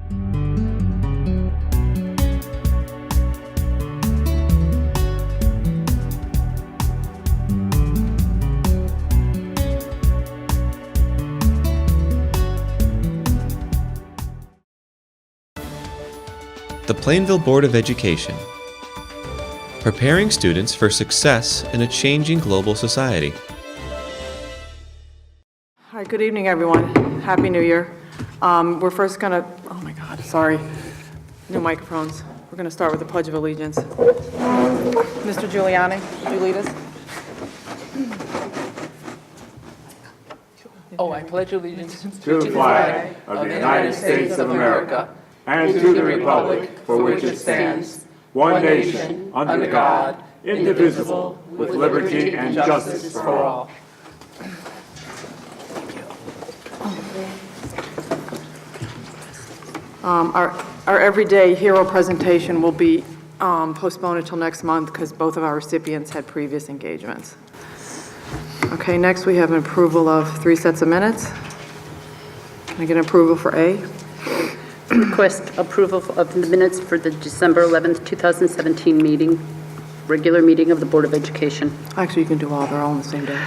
The Plainville Board of Education, preparing students for success in a changing global society. Hi, good evening, everyone. Happy New Year. We're first going to, oh my God, sorry, new microphones. We're going to start with the Pledge of Allegiance. Mr. Giuliani, would you lead us? I pledge allegiance to the flag of the United States of America and to the republic for which it stands, one nation, under God, indivisible, with liberty and justice for all. Our everyday hero presentation will be postponed until next month because both of our recipients had previous engagements. Okay, next we have an approval of 3 sets of minutes. Can I get an approval for A? Request approval of the minutes for the December 11th, 2017 meeting, regular meeting of the Board of Education. Actually, you can do all, they're all on the same day.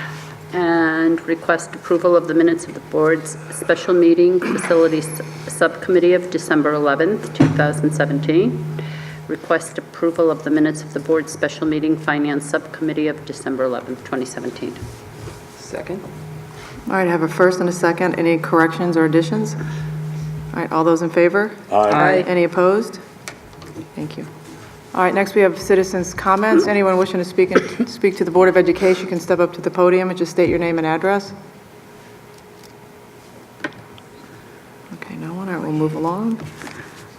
And request approval of the minutes of the board's special meeting, Facilities Subcommittee of December 11th, 2017. Request approval of the minutes of the board's special meeting, Finance Subcommittee of December 11th, 2017. Second. All right, I have a first and a second. Any corrections or additions? All right, all those in favor? Aye. Any opposed? Thank you. All right, next we have citizens' comments. Anyone wishing to speak to the Board of Education can step up to the podium and just state your name and address. Okay, no one. All right, we'll move along.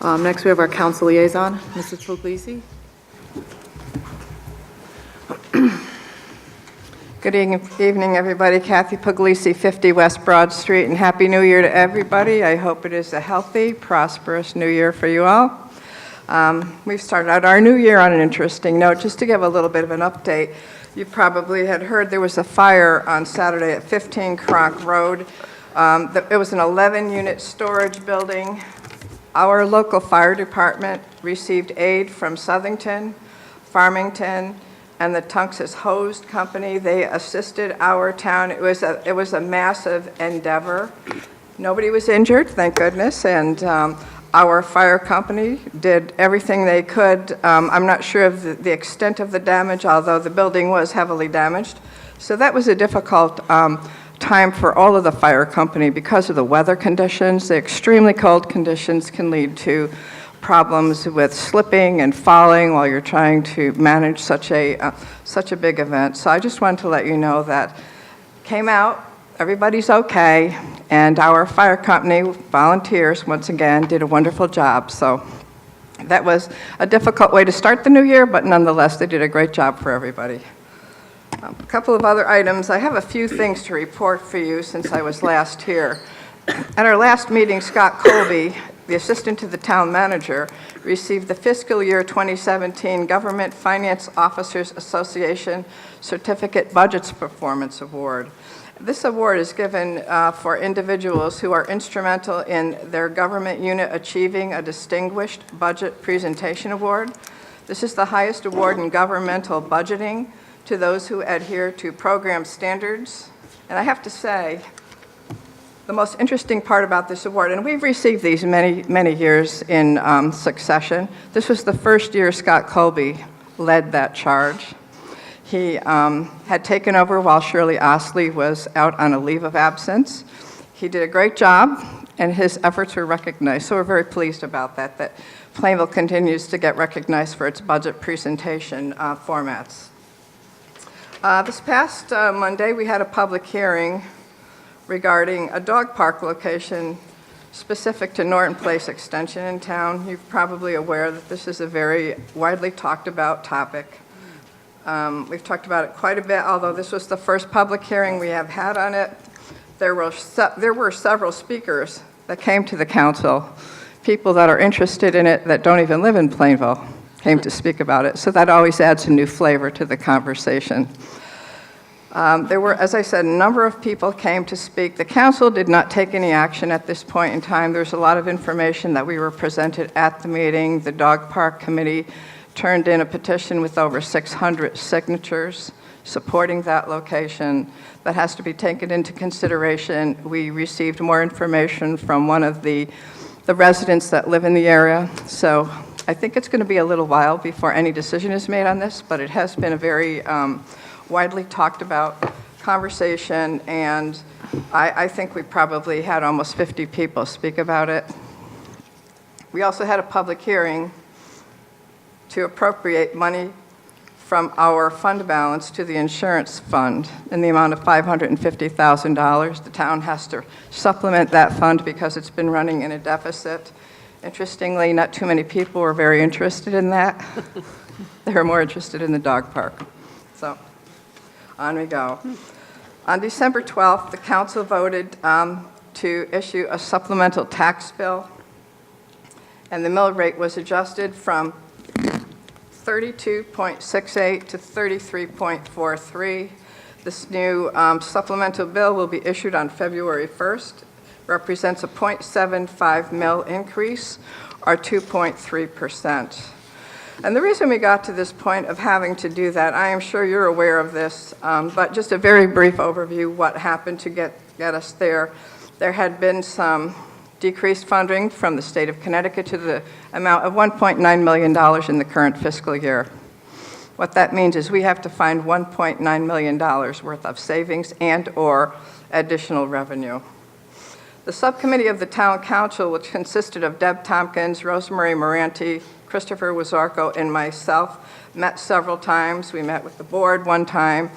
Next we have our council liaison, Mrs. Puglisi. Good evening, everybody. Kathy Puglisi, 50 West Broad Street, and Happy New Year to everybody. I hope it is a healthy, prosperous New Year for you all. We've started out our new year on an interesting note. Just to give a little bit of an update, you probably had heard there was a fire on Saturday at 15 Cronk Road. It was an 11-unit storage building. Our local fire department received aid from Southington, Farmington, and the Tunxus Hose Company. They assisted our town. It was a massive endeavor. Nobody was injured, thank goodness, and our fire company did everything they could. I'm not sure of the extent of the damage, although the building was heavily damaged. So that was a difficult time for all of the fire company because of the weather conditions. The extremely cold conditions can lead to problems with slipping and falling while you're trying to manage such a big event. So I just wanted to let you know that came out, everybody's okay, and our fire company volunteers once again did a wonderful job. So that was a difficult way to start the new year, but nonetheless they did a great job for everybody. A couple of other items. I have a few things to report for you since I was last here. At our last meeting, Scott Colby, the assistant to the town manager, received the fiscal year 2017 Government Finance Officers Association Certificate Budgets Performance Award. This award is given for individuals who are instrumental in their government unit achieving a Distinguished Budget Presentation Award. This is the highest award in governmental budgeting to those who adhere to program standards. And I have to say, the most interesting part about this award, and we've received these many years in succession. This was the first year Scott Colby led that charge. He had taken over while Shirley Osley was out on a leave of absence. He did a great job, and his efforts were recognized. So we're very pleased about that Plainville continues to get recognized for its budget presentation formats. This past Monday, we had a public hearing regarding a dog park location specific to Norton Place Extension in town. You're probably aware that this is a very widely talked about topic. We've talked about it quite a bit, although this was the first public hearing we have had on it. There were several speakers that came to the council, people that are interested in it that don't even live in Plainville came to speak about it. So that always adds a new flavor to the conversation. There were, as I said, a number of people came to speak. The council did not take any action at this point in time. There's a lot of information that we were presented at the meeting. The Dog Park Committee turned in a petition with over 600 signatures supporting that location. That has to be taken into consideration. We received more information from one of the residents that live in the area. So I think it's going to be a little while before any decision is made on this, but it has been a very widely talked about conversation, and I think we probably had almost 50 people speak about it. We also had a public hearing to appropriate money from our fund balance to the insurance fund in the amount of $550,000. The town has to supplement that fund because it's been running in a deficit. Interestingly, not too many people were very interested in that. They were more interested in the dog park. So on we go. On December 12th, the council voted to issue a supplemental tax bill, and the mill rate was adjusted from 32.68 to 33.43. This new supplemental bill will be issued on February 1st. Represents a 0.75 mil increase, or 2.3%. And the reason we got to this point of having to do that, I am sure you're aware of this, but just a very brief overview what happened to get us there. There had been some decreased funding from the state of Connecticut to the amount of $1.9 million in the current fiscal year. What that means is we have to find $1.9 million worth of savings and/or additional revenue. The subcommittee of the town council, which consisted of Deb Tompkins, Rosemary Moranti, Christopher Wazarko, and myself, met several times. We met with the board one time,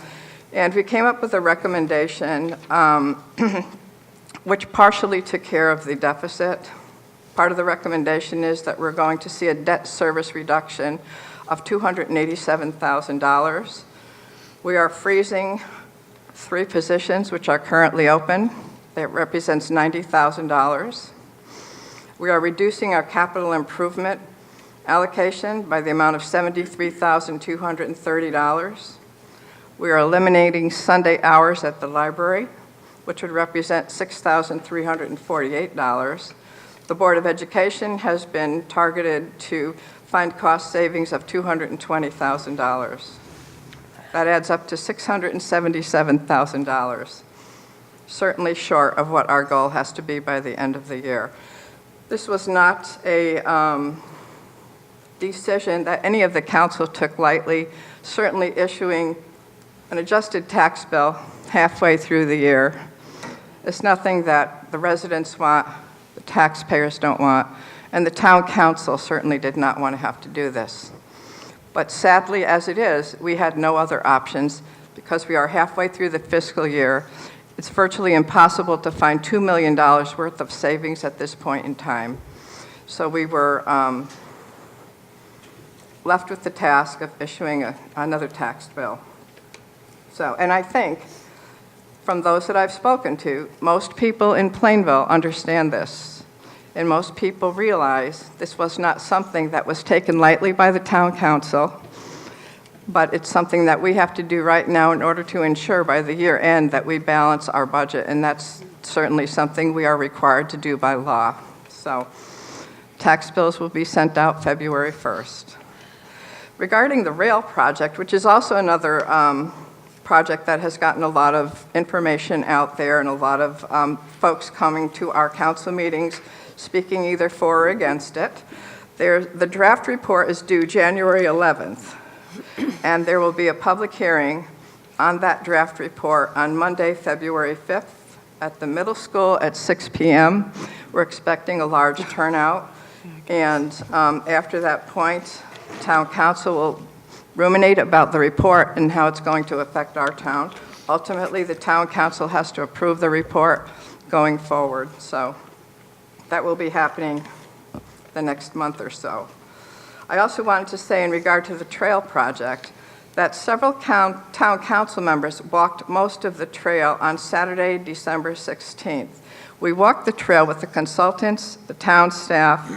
and we came up with a recommendation which partially took care of the deficit. Part of the recommendation is that we're going to see a debt service reduction of $287,000. We are freezing 3 positions which are currently open. That represents $90,000. We are reducing our capital improvement allocation by the amount of $73,230. We are eliminating Sunday hours at the library, which would represent $6,348. The Board of Education has been targeted to find cost savings of $220,000. That adds up to $677,000. Certainly short of what our goal has to be by the end of the year. This was not a decision that any of the council took lightly, certainly issuing an adjusted tax bill halfway through the year. It's nothing that the residents want, the taxpayers don't want, and the town council certainly did not want to have to do this. But sadly, as it is, we had no other options because we are halfway through the fiscal year. It's virtually impossible to find $2 million worth of savings at this point in time. So we were left with the task of issuing another tax bill. So, and I think from those that I've spoken to, most people in Plainville understand this. And most people realize this was not something that was taken lightly by the town council, but it's something that we have to do right now in order to ensure by the year end that we balance our budget, and that's certainly something we are required to do by law. So tax bills will be sent out February 1st. Regarding the rail project, which is also another project that has gotten a lot of information out there and a lot of folks coming to our council meetings speaking either for or against it. The draft report is due January 11th, and there will be a public hearing on that draft report on Monday, February 5th at the middle school at 6 p.m. We're expecting a large turnout, and after that point, town council will ruminate about the report and how it's going to affect our town. Ultimately, the town council has to approve the report going forward, so that will be happening the next month or so. I also wanted to say in regard to the trail project that several town council members walked most of the trail on Saturday, December 16th. We walked the trail with the consultants, the town staff,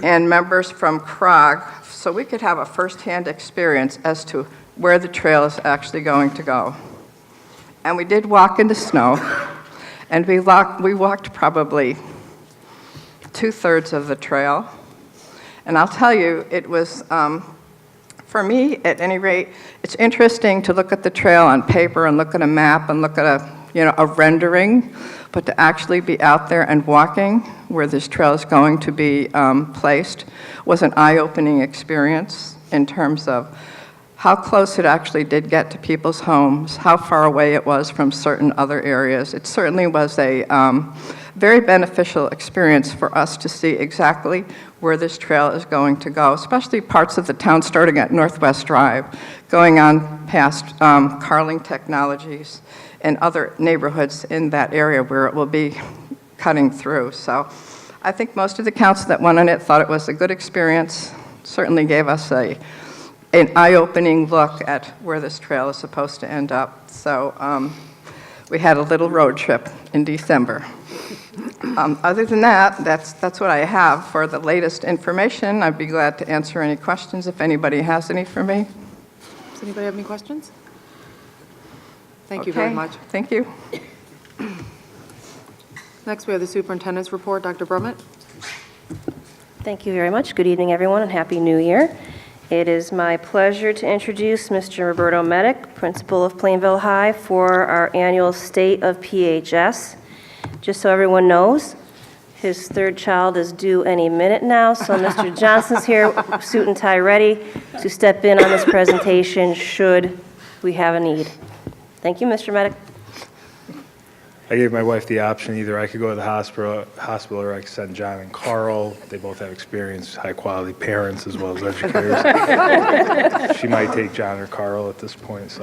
and members from CROG, so we could have a firsthand experience as to where the trail is actually going to go. And we did walk in the snow, and we walked probably 2/3 of the trail. And I'll tell you, it was, for me, at any rate, it's interesting to look at the trail on paper and look at a map and look at a rendering, but to actually be out there and walking where this trail is going to be placed was an eye-opening experience in terms of how close it actually did get to people's homes, how far away it was from certain other areas. It certainly was a very beneficial experience for us to see exactly where this trail is going to go, especially parts of the town starting at Northwest Drive, going on past Carling Technologies and other neighborhoods in that area where it will be cutting through. So I think most of the council that went on it thought it was a good experience, certainly gave us an eye-opening look at where this trail is supposed to end up. So we had a little road trip in December. Other than that, that's what I have for the latest information. I'd be glad to answer any questions if anybody has any for me. Does anybody have any questions? Thank you very much. Thank you. Next, we have the superintendent's report. Dr. Brummett? Thank you very much. Good evening, everyone, and Happy New Year. It is my pleasure to introduce Mr. Roberto Medic, principal of Plainville High, for our annual State of PHS. Just so everyone knows, his third child is due any minute now, so Mr. Johnson's here, suit and tie ready, to step in on this presentation should we have a need. Thank you, Mr. Medic. I gave my wife the option, either I could go to the hospital or I could send John and Carl. They both have experience, high-quality parents as well as educators. She might take John or Carl at this point.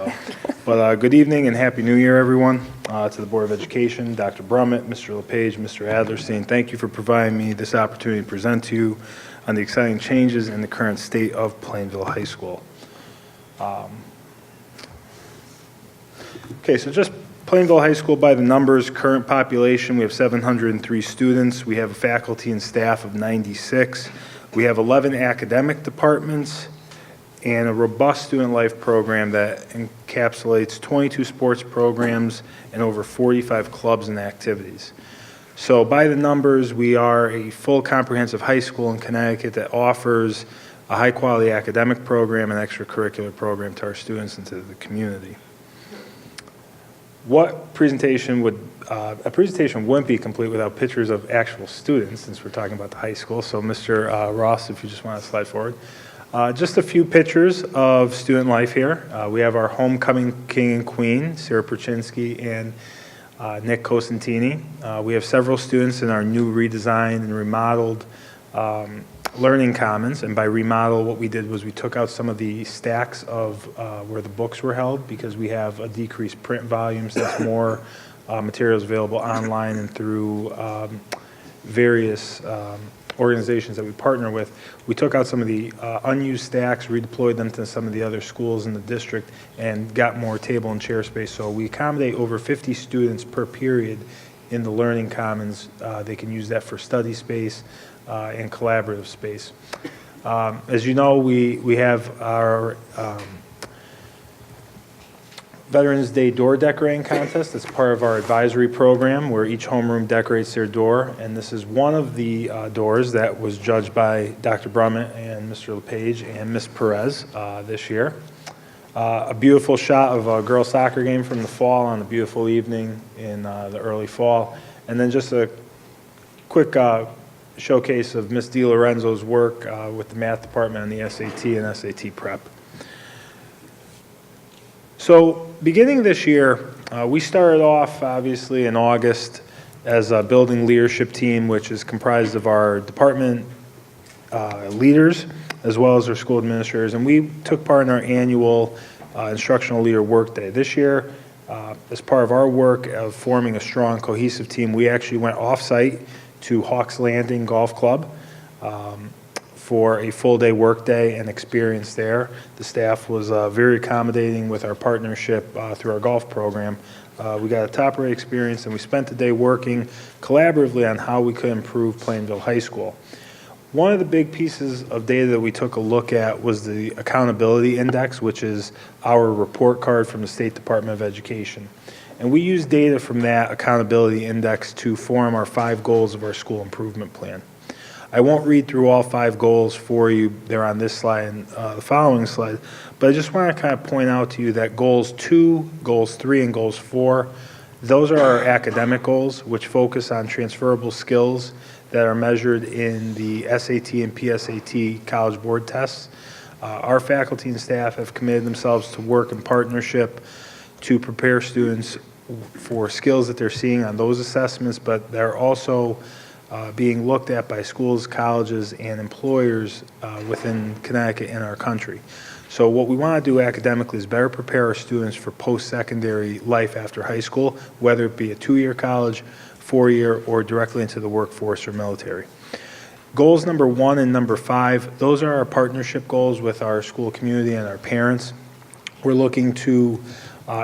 But good evening and Happy New Year, everyone. To the Board of Education, Dr. Brummett, Mr. LePage, Mr. Adlerstein, thank you for providing me this opportunity to present to you on the exciting changes in the current state of Plainville High School. Okay, so just Plainville High School by the numbers, current population, we have 703 students. We have a faculty and staff of 96. We have 11 academic departments and a robust student life program that encapsulates 22 sports programs and over 45 clubs and activities. So by the numbers, we are a full comprehensive high school in Connecticut that offers a high-quality academic program and extracurricular program to our students and to the community. What presentation would, a presentation wouldn't be complete without pictures of actual students, since we're talking about the high school. So Mr. Ross, if you just want to slide forward. Just a few pictures of student life here. We have our homecoming king and queen, Sarah Perchinsky and Nick Cosentini. We have several students in our new redesigned and remodeled Learning Commons, and by remodel, what we did was we took out some of the stacks of where the books were held because we have a decreased print volume, so that's more materials available online and through various organizations that we partner with. We took out some of the unused stacks, redeployed them to some of the other schools in the district, and got more table and chair space. So we accommodate over 50 students per period in the Learning Commons. They can use that for study space and collaborative space. As you know, we have our Veterans Day door decorating contest. It's part of our advisory program where each homeroom decorates their door, and this is one of the doors that was judged by Dr. Brummett and Mr. LePage and Ms. Perez this year. A beautiful shot of a girls' soccer game from the fall on a beautiful evening in the early fall, and then just a quick showcase of Ms. DiLorenzo's work with the math department on the SAT and SAT prep. So beginning this year, we started off obviously in August as a building leadership team, which is comprised of our department leaders as well as our school administrators, and we took part in our annual instructional leader workday. This year, as part of our work of forming a strong, cohesive team, we actually went off-site to Hawks Landing Golf Club for a full-day workday and experience there. The staff was very accommodating with our partnership through our golf program. We got a top-rate experience, and we spent the day working collaboratively on how we could improve Plainville High School. One of the big pieces of data that we took a look at was the Accountability Index, which is our report card from the State Department of Education. And we use data from that accountability index to form our 5 goals of our school improvement plan. I won't read through all 5 goals for you. They're on this slide and the following slide. But I just want to kind of point out to you that goals 2, goals 3, and goals 4, those are our academic goals, which focus on transferable skills that are measured in the SAT and PSAT College Board tests. Our faculty and staff have committed themselves to work in partnership to prepare students for skills that they're seeing on those assessments, but they're also being looked at by schools, colleges, and employers within Connecticut and our country. So what we want to do academically is better prepare our students for post-secondary life after high school, whether it be a 2-year college, 4-year, or directly into the workforce or military. Goals number 1 and number 5, those are our partnership goals with our school community and our parents. We're looking to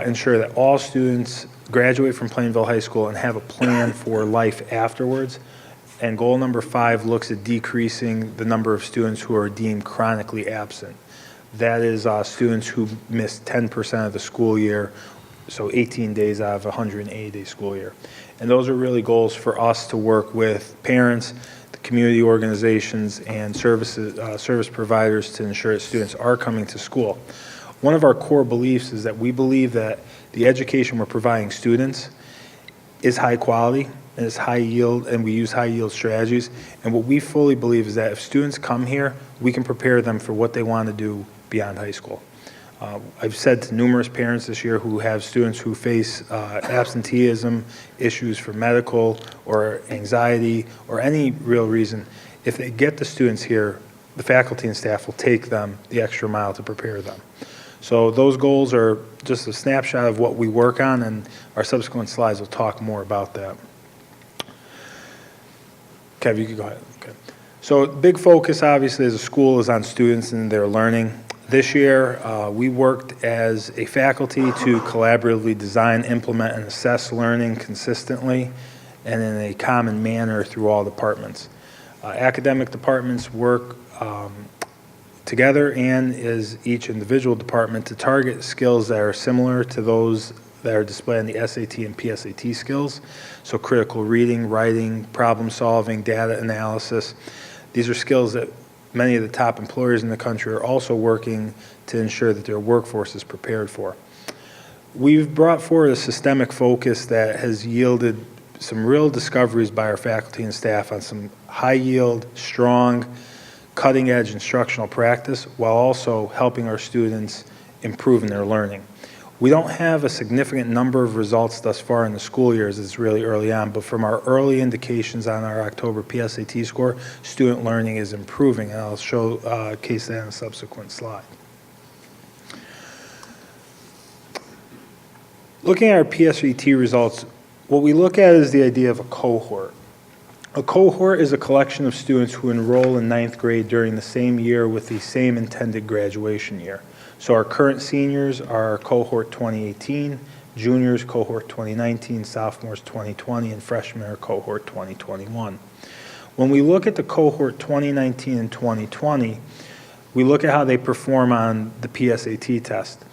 ensure that all students graduate from Plainville High School and have a plan for life afterwards. And goal number 5 looks at decreasing the number of students who are deemed chronically absent. That is students who miss 10% of the school year, so 18 days out of a 180-day school year. And those are really goals for us to work with parents, the community organizations, and service providers to ensure that students are coming to school. One of our core beliefs is that we believe that the education we're providing students is high quality and is high yield, and we use high yield strategies. And what we fully believe is that if students come here, we can prepare them for what they want to do beyond high school. I've said to numerous parents this year who have students who face absenteeism, issues for medical or anxiety or any real reason, if they get the students here, the faculty and staff will take them the extra mile to prepare them. So those goals are just a snapshot of what we work on, and our subsequent slides will talk more about that. Kev, you can go ahead. Okay. So big focus, obviously, as a school is on students and their learning. This year, we worked as a faculty to collaboratively design, implement, and assess learning consistently and in a common manner through all departments. Academic departments work together and as each individual department to target skills that are similar to those that are displayed in the SAT and PSAT skills. So critical reading, writing, problem solving, data analysis. These are skills that many of the top employers in the country are also working to ensure that their workforce is prepared for. We've brought forward a systemic focus that has yielded some real discoveries by our faculty and staff on some high yield, strong, cutting edge instructional practice while also helping our students improve in their learning. We don't have a significant number of results thus far in the school year as it's really early on, but from our early indications on our October PSAT score, student learning is improving, and I'll show a case that in a subsequent slide. Looking at our PSAT results, what we look at is the idea of a cohort. A cohort is a collection of students who enroll in 9th grade during the same year with the same intended graduation year. So our current seniors are cohort 2018, juniors cohort 2019, sophomores 2020, and freshmen are cohort 2021. When we look at the cohort 2019 and 2020, we look at how they perform on the PSAT test.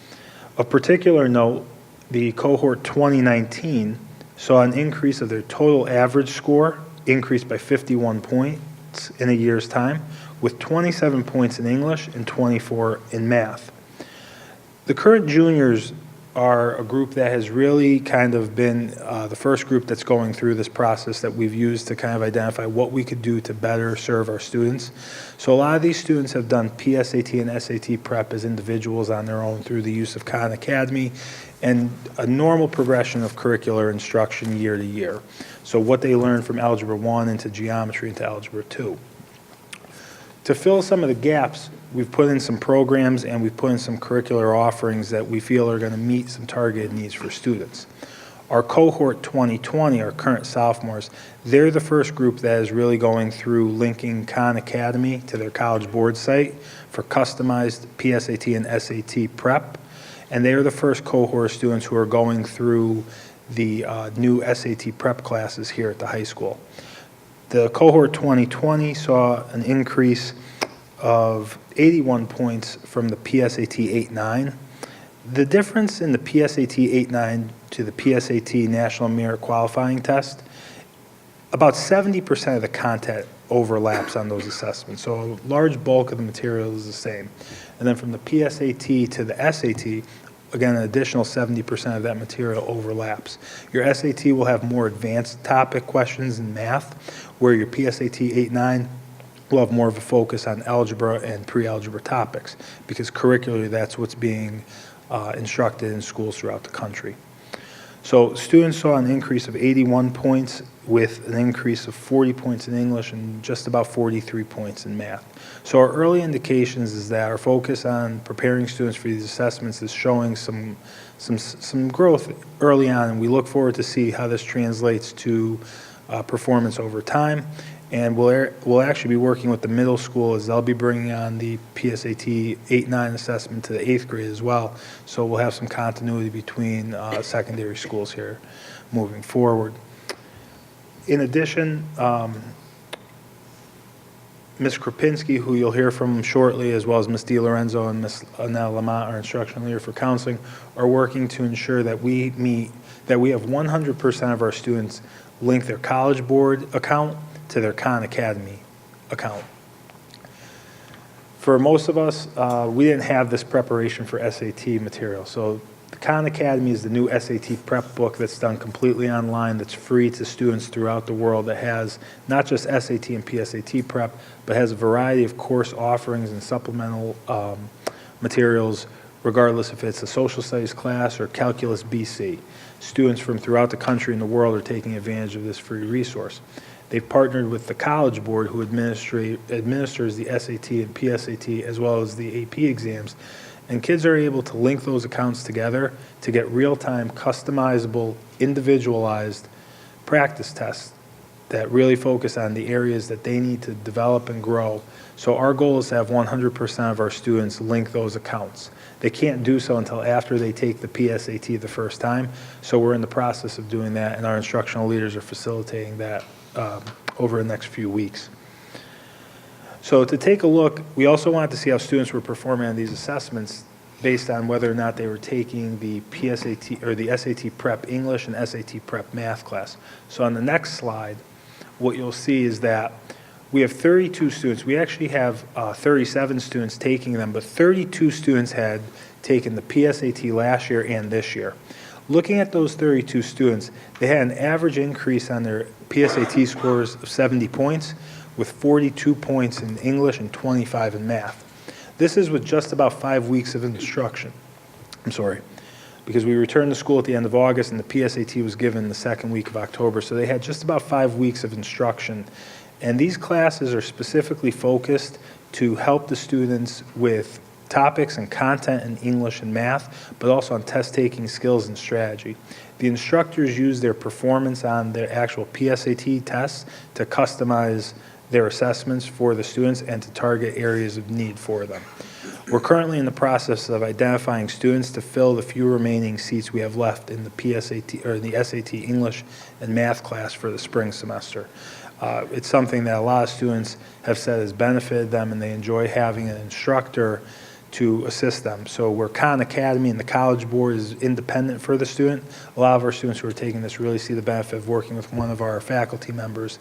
Of particular note, the cohort 2019 saw an increase of their total average score, increased by 51 points in a year's time, with 27 points in English and 24 in math. The current juniors are a group that has really kind of been the first group that's going through this process that we've used to kind of identify what we could do to better serve our students. So a lot of these students have done PSAT and SAT prep as individuals on their own through the use of Khan Academy and a normal progression of curricular instruction year to year. So what they learn from Algebra 1 into Geometry into Algebra 2. To fill some of the gaps, we've put in some programs and we've put in some curricular offerings that we feel are going to meet some targeted needs for students. Our cohort 2020, our current sophomores, they're the first group that is really going through linking Khan Academy to their College Board site for customized PSAT and SAT prep. And they're the first cohort of students who are going through the new SAT prep classes here at the high school. The cohort 2020 saw an increase of 81 points from the PSAT 8-9. The difference in the PSAT 8-9 to the PSAT National Merit Qualifying Test, about 70% of the content overlaps on those assessments. So a large bulk of the material is the same. And then from the PSAT to the SAT, again, an additional 70% of that material overlaps. Your SAT will have more advanced topic questions in math, where your PSAT 8-9 will have more of a focus on algebra and pre-algebra topics, because curricularly that's what's being instructed in schools throughout the country. So students saw an increase of 81 points with an increase of 40 points in English and just about 43 points in math. So our early indications is that our focus on preparing students for these assessments is showing some growth early on, and we look forward to see how this translates to performance over time. And we'll actually be working with the middle school as they'll be bringing on the PSAT 8-9 assessment to the 8th grade as well. So we'll have some continuity between secondary schools here moving forward. In addition, Ms. Krapinski, who you'll hear from shortly, as well as Ms. DiLorenzo and Ms. Annelle Lamont, our instructional leader for counseling, are working to ensure that we have 100% of our students link their College Board account to their Khan Academy account. For most of us, we didn't have this preparation for SAT material. So the Khan Academy is the new SAT prep book that's done completely online, that's free to students throughout the world, that has not just SAT and PSAT prep, but has a variety of course offerings and supplemental materials, regardless if it's a social studies class or calculus BC. Students from throughout the country and the world are taking advantage of this free resource. They've partnered with the College Board, who administers the SAT and PSAT, as well as the AP exams. And kids are able to link those accounts together to get real-time, customizable, individualized practice tests that really focus on the areas that they need to develop and grow. So our goal is to have 100% of our students link those accounts. They can't do so until after they take the PSAT the first time. So we're in the process of doing that, and our instructional leaders are facilitating that over the next few weeks. So to take a look, we also wanted to see how students were performing on these assessments based on whether or not they were taking the PSAT or the SAT Prep English and SAT Prep Math class. So on the next slide, what you'll see is that we have 32 students. We actually have 37 students taking them, but 32 students had taken the PSAT last year and this year. Looking at those 32 students, they had an average increase on their PSAT scores of 70 points, with 42 points in English and 25 in math. This is with just about 5 weeks of instruction. Because we returned to school at the end of August and the PSAT was given the second week of October, so they had just about 5 weeks of instruction. And these classes are specifically focused to help the students with topics and content in English and math, but also on test-taking skills and strategy. The instructors use their performance on their actual PSAT tests to customize their assessments for the students and to target areas of need for them. We're currently in the process of identifying students to fill the few remaining seats we have left in the PSAT or the SAT English and math class for the spring semester. It's something that a lot of students have said has benefited them, and they enjoy having an instructor to assist them. So where Khan Academy and the College Board is independent for the student, a lot of our students who are taking this really see the benefit of working with one of our faculty members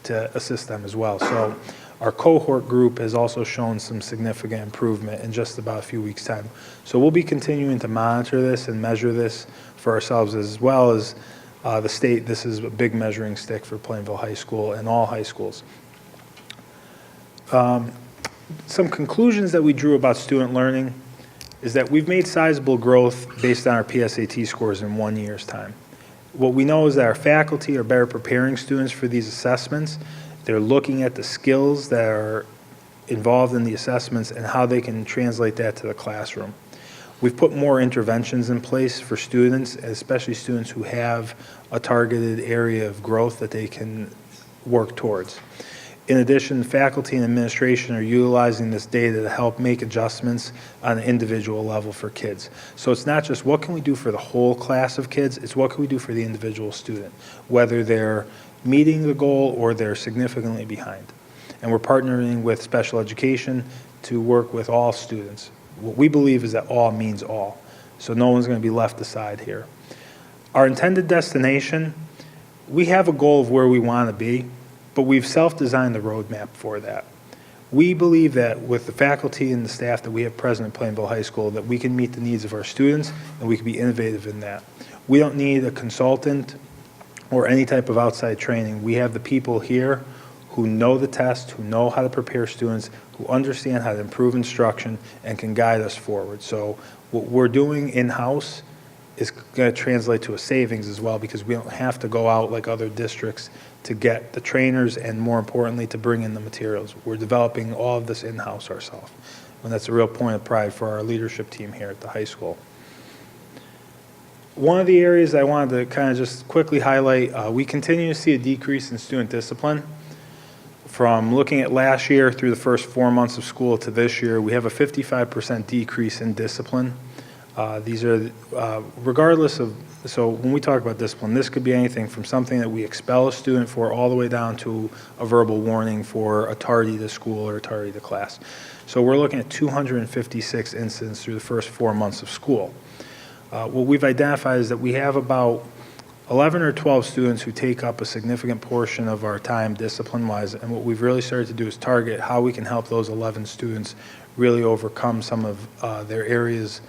to assist them as well. So our cohort group has also shown some significant improvement in just about a few weeks' time. So we'll be continuing to monitor this and measure this for ourselves, as well as the state. This is a big measuring stick for Plainville High School and all high schools. Some conclusions that we drew about student learning is that we've made sizable growth based on our PSAT scores in 1 year's time. What we know is that our faculty are better preparing students for these assessments. They're looking at the skills that are involved in the assessments and how they can translate that to the classroom. We've put more interventions in place for students, especially students who have a targeted area of growth that they can work towards. In addition, faculty and administration are utilizing this data to help make adjustments on an individual level for kids. So it's not just what can we do for the whole class of kids, it's what can we do for the individual student, whether they're meeting the goal or they're significantly behind. And we're partnering with special education to work with all students. What we believe is that all means all. So no one's going to be left aside here. Our intended destination, we have a goal of where we want to be, but we've self-designed the roadmap for that. We believe that with the faculty and the staff that we have present at Plainville High School, that we can meet the needs of our students and we can be innovative in that. We don't need a consultant or any type of outside training. We have the people here who know the test, who know how to prepare students, who understand how to improve instruction and can guide us forward. So what we're doing in-house is going to translate to a savings as well, because we don't have to go out like other districts to get the trainers and, more importantly, to bring in the materials. We're developing all of this in-house ourselves, and that's a real point of pride for our leadership team here at the high school. One of the areas I wanted to kind of just quickly highlight, we continue to see a decrease in student discipline. From looking at last year through the first 4 months of school to this year, we have a 55% decrease in discipline. These are, regardless of, so when we talk about discipline, this could be anything from something that we expel a student for all the way down to a verbal warning for a tardy to school or a tardy to class. So we're looking at 256 incidents through the first 4 months of school. What we've identified is that we have about 11 or 12 students who take up a significant portion of our time discipline-wise, and what we've really started to do is target how we can help those 11 students really overcome some of their areas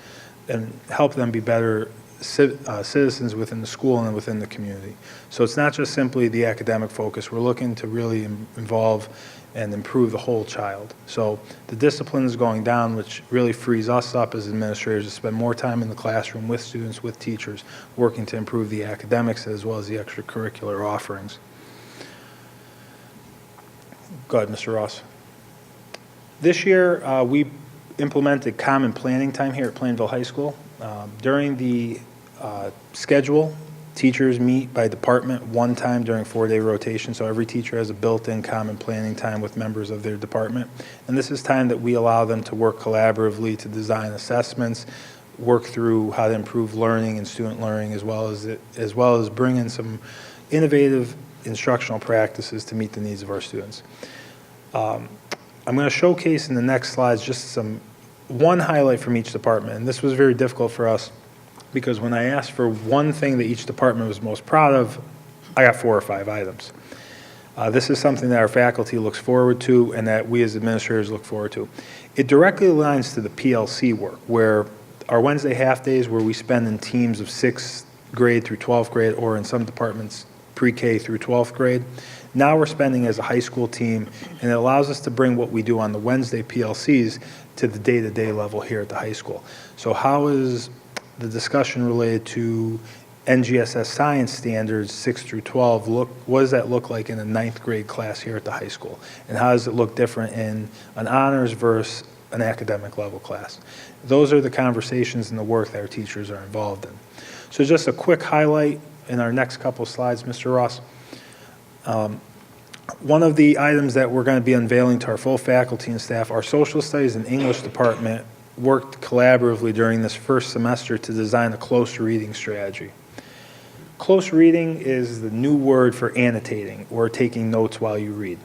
and help them be better citizens within the school and within the community. So it's not just simply the academic focus. We're looking to really involve and improve the whole child. So the discipline is going down, which really frees us up as administrators to spend more time in the classroom with students, with teachers, working to improve the academics as well as the extracurricular offerings. Go ahead, Mr. Ross. This year, we implemented common planning time here at Plainville High School. During the schedule, teachers meet by department one time during 4-day rotation, so every teacher has a built-in common planning time with members of their department. And this is time that we allow them to work collaboratively to design assessments, work through how to improve learning and student learning, as well as bring in some innovative instructional practices to meet the needs of our students. I'm going to showcase in the next slides just one highlight from each department, and this was very difficult for us because when I asked for one thing that each department was most proud of, I got 4 or 5 items. This is something that our faculty looks forward to and that we as administrators look forward to. It directly aligns to the PLC work, where our Wednesday half days where we spend in teams of 6th grade through 12th grade, or in some departments pre-K through 12th grade. Now we're spending as a high school team, and it allows us to bring what we do on the Wednesday PLCs to the day-to-day level here at the high school. So how is the discussion related to NGSS science standards 6 through 12 what does that look like in a 9th grade class here at the high school? And how does it look different in an honors versus an academic level class? Those are the conversations and the work that our teachers are involved in. So just a quick highlight in our next couple slides, Mr. Ross. One of the items that we're going to be unveiling to our full faculty and staff, our social studies and English department worked collaboratively during this first semester to design a close reading strategy. Close reading is the new word for annotating or taking notes while you read.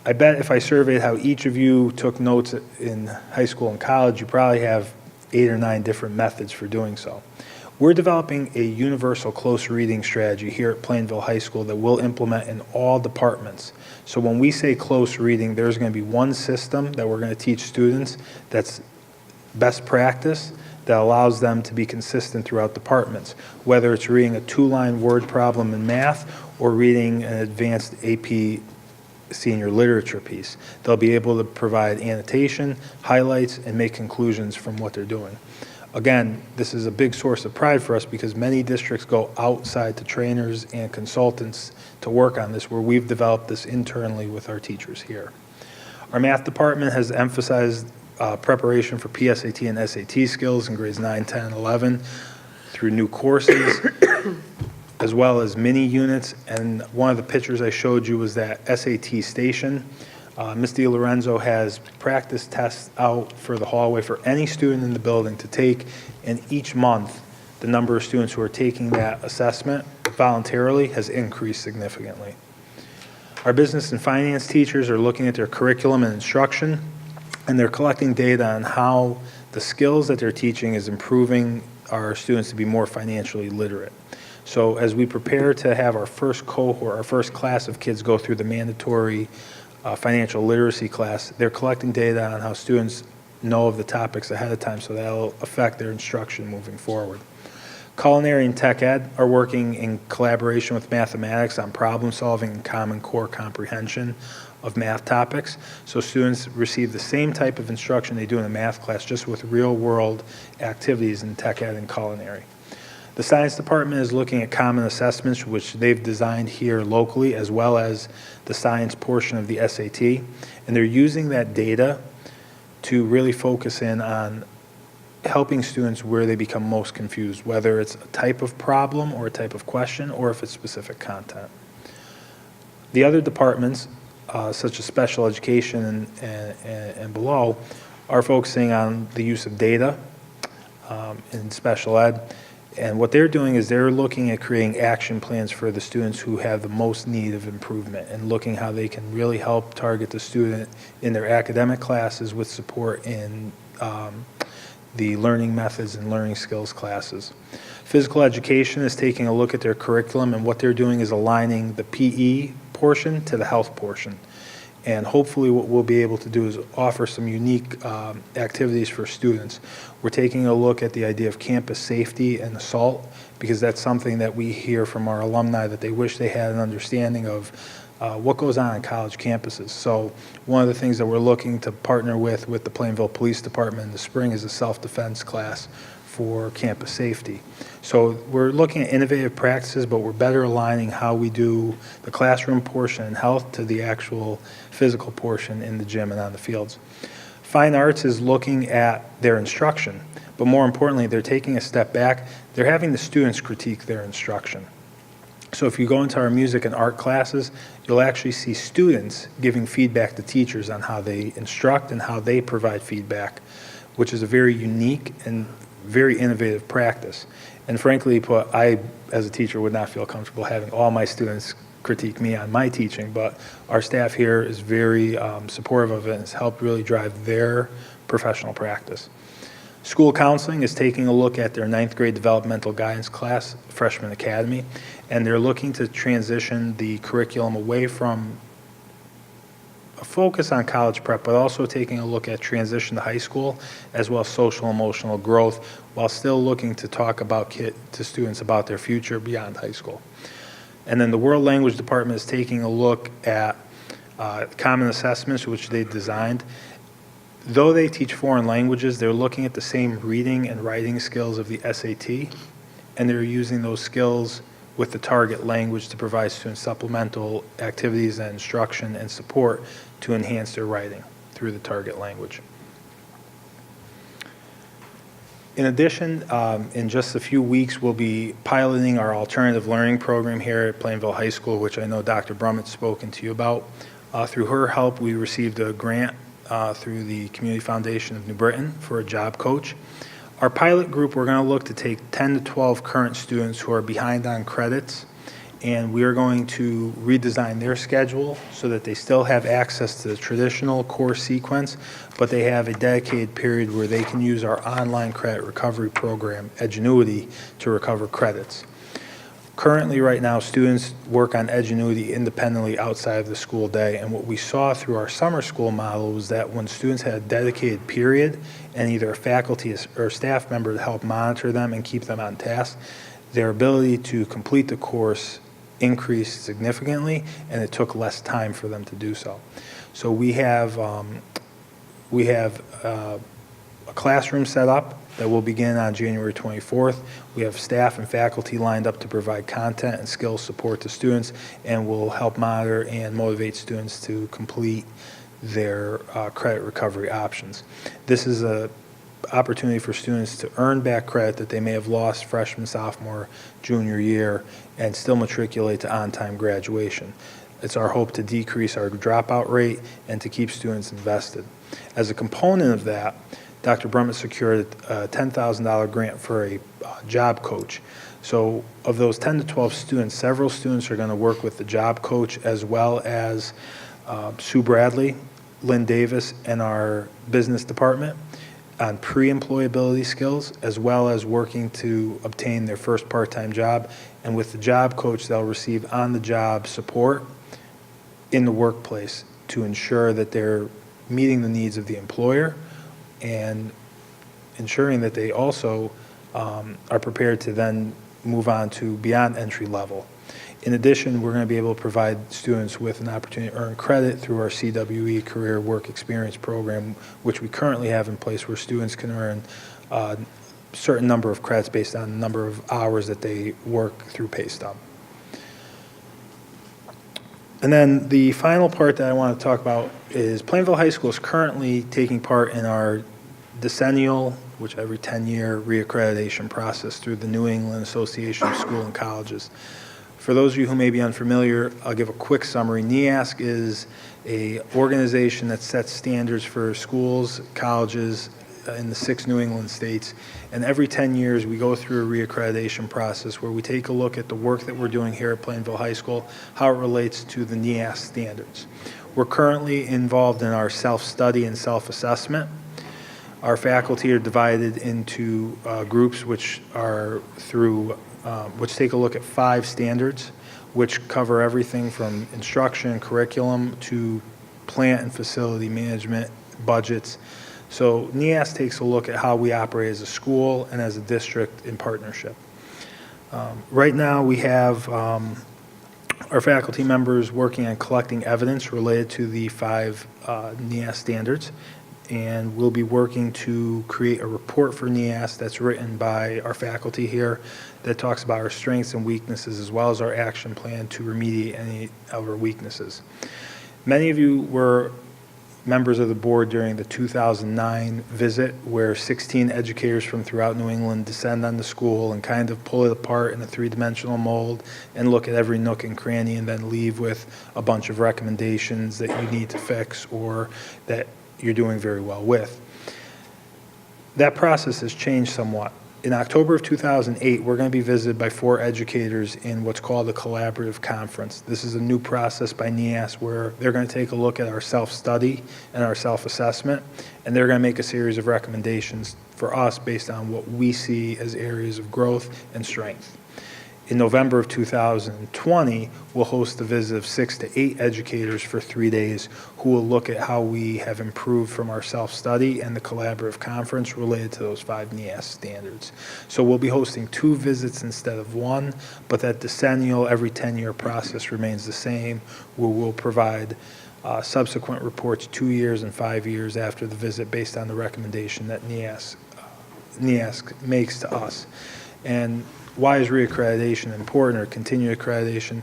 I bet if I surveyed how each of you took notes in high school and college, you probably have 8 or 9 different methods for doing so. We're developing a universal close reading strategy here at Plainville High School that we'll implement in all departments. So when we say close reading, there's going to be one system that we're going to teach students that's best practice that allows them to be consistent throughout departments, whether it's reading a 2-line word problem in math or reading an advanced AP senior literature piece. They'll be able to provide annotation, highlights, and make conclusions from what they're doing. Again, this is a big source of pride for us because many districts go outside to trainers and consultants to work on this, where we've developed this internally with our teachers here. Our math department has emphasized preparation for PSAT and SAT skills in grades 9, 10, 11 through new courses, as well as mini units. And one of the pictures I showed you was that SAT station. Ms. DiLorenzo has practice tests out for the hallway for any student in the building to take, and each month the number of students who are taking that assessment voluntarily has increased significantly. Our business and finance teachers are looking at their curriculum and instruction, and they're collecting data on how the skills that they're teaching is improving our students to be more financially literate. So as we prepare to have our first cohort, our first class of kids go through the mandatory financial literacy class, they're collecting data on how students know of the topics ahead of time, so that'll affect their instruction moving forward. Culinary and tech ed are working in collaboration with mathematics on problem solving and common core comprehension of math topics. So students receive the same type of instruction they do in a math class, just with real world activities in tech ed and culinary. The science department is looking at common assessments, which they've designed here locally, as well as the science portion of the SAT. And they're using that data to really focus in on helping students where they become most confused, whether it's a type of problem or a type of question, or if it's specific content. The other departments, such as special education and below, are focusing on the use of data in special ed. And what they're doing is they're looking at creating action plans for the students who have the most need of improvement, and looking how they can really help target the student in their academic classes with support in the learning methods and learning skills classes. Physical education is taking a look at their curriculum, and what they're doing is aligning the PE portion to the health portion. And hopefully what we'll be able to do is offer some unique activities for students. We're taking a look at the idea of campus safety and assault, because that's something that we hear from our alumni that they wish they had an understanding of what goes on college campuses. So one of the things that we're looking to partner with the Plainville Police Department in the spring is a self-defense class for campus safety. So we're looking at innovative practices, but we're better aligning how we do the classroom portion in health to the actual physical portion in the gym and on the fields. Fine arts is looking at their instruction, but more importantly, they're taking a step back. They're having the students critique their instruction. So if you go into our music and art classes, you'll actually see students giving feedback to teachers on how they instruct and how they provide feedback, which is a very unique and very innovative practice. And frankly put, I, as a teacher, would not feel comfortable having all my students critique me on my teaching, but our staff here is very supportive of it and has helped really drive their professional practice. School counseling is taking a look at their 9th grade developmental guidance class, Freshman Academy, and they're looking to transition the curriculum away from a focus on college prep, but also taking a look at transition to high school, as well as social emotional growth, while still looking to talk about to students about their future beyond high school. And then the World Language Department is taking a look at common assessments, which they designed. Though they teach foreign languages, they're looking at the same reading and writing skills of the SAT, and they're using those skills with the target language to provide students supplemental activities and instruction and support to enhance their writing through the target language. In addition, in just a few weeks, we'll be piloting our alternative learning program here at Plainville High School, which I know Dr. Brummett's spoken to you about. Through her help, we received a grant through the Community Foundation of New Britain for a job coach. Our pilot group, we're going to look to take 10 to 12 current students who are behind on credits, and we are going to redesign their schedule so that they still have access to the traditional course sequence, but they have a dedicated period where they can use our online credit recovery program, Edgenuity, to recover credits. Currently, right now, students work on Edgenuity independently outside of the school day, and what we saw through our summer school model was that when students had a dedicated period and either a faculty or staff member to help monitor them and keep them on task, their ability to complete the course increased significantly, and it took less time for them to do so. So we have a classroom set up that will begin on January 24th. We have staff and faculty lined up to provide content and skills support to students, and will help monitor and motivate students to complete their credit recovery options. This is an opportunity for students to earn back credit that they may have lost freshman, sophomore, junior year, and still matriculate to on-time graduation. It's our hope to decrease our dropout rate and to keep students invested. As a component of that, Dr. Brummett secured a $10,000 grant for a job coach. So of those 10 to 12 students, several students are going to work with the job coach, as well as Sue Bradley, Lynn Davis, and our business department. on pre-employability skills, as well as working to obtain their first part-time job. And with the job coach, they'll receive on-the-job support in the workplace to ensure that they're meeting the needs of the employer and ensuring that they also are prepared to then move on to beyond entry level. In addition, we're going to be able to provide students with an opportunity to earn credit through our CWE Career Work Experience Program, which we currently have in place, where students can earn a certain number of credits based on the number of hours that they work through pay stub. And then the final part that I want to talk about is Plainville High School is currently taking part in our decennial, which every 10-year reaccreditation process through the New England Association of Schools and Colleges. For those of you who may be unfamiliar, I'll give a quick summary. NEASC is an organization that sets standards for schools, colleges in the 6 New England states. And every 10 years, we go through a reaccreditation process where we take a look at the work that we're doing here at Plainville High School, how it relates to the NEASC standards. We're currently involved in our self-study and self-assessment. Our faculty are divided into groups which are through which take a look at 5 standards, which cover everything from instruction, curriculum, to plant and facility management, budgets. So NEASC takes a look at how we operate as a school and as a district in partnership. Right now we have our faculty members working on collecting evidence related to the 5 NEASC standards, and we'll be working to create a report for NEASC that's written by our faculty here that talks about our strengths and weaknesses, as well as our action plan to remediate any of our weaknesses. Many of you were members of the board during the 2009 visit, where 16 educators from throughout New England descend on the school and kind of pull it apart in a 3-dimensional mold and look at every nook and cranny and then leave with a bunch of recommendations that you need to fix or that you're doing very well with. That process has changed somewhat. In October of 2008, we're going to be visited by 4 educators in what's called a collaborative conference. This is a new process by NEASC where they're going to take a look at our self-study and our self-assessment, and they're going to make a series of recommendations for us based on what we see as areas of growth and strength. In November of 2020, we'll host a visit of 6 to 8 educators for 3 days who will look at how we have improved from our self-study and the collaborative conference related to those 5 NEASC standards. So we'll be hosting 2 visits instead of 1, but that decennial every 10-year process remains the same, where we'll provide subsequent reports 2 years and 5 years after the visit based on the recommendation that NEASC makes to us. And why is reaccreditation important, or continued accreditation?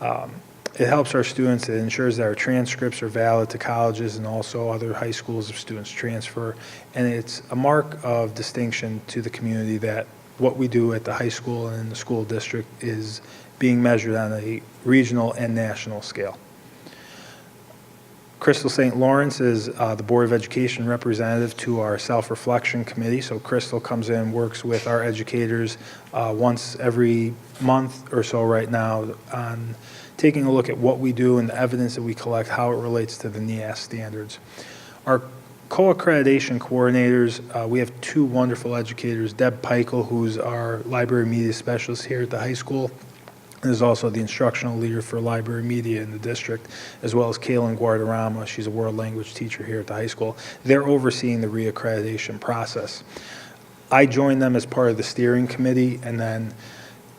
It helps our students. It ensures that our transcripts are valid to colleges and also other high schools if students transfer. And it's a mark of distinction to the community that what we do at the high school and in the school district is being measured on a regional and national scale. Crystal St. Lawrence is the Board of Education representative to our self-reflection committee. So Crystal comes in and works with our educators once every month or so right now on taking a look at what we do and the evidence that we collect, how it relates to the NEASC standards. Our co-accreditation coordinators, we have 2 wonderful educators, Deb Peichel, who's our library media specialist here at the high school, and is also the instructional leader for library media in the district, as well as Kaylin Guardarama. She's a world language teacher here at the high school. They're overseeing the reaccreditation process. I joined them as part of the steering committee, and then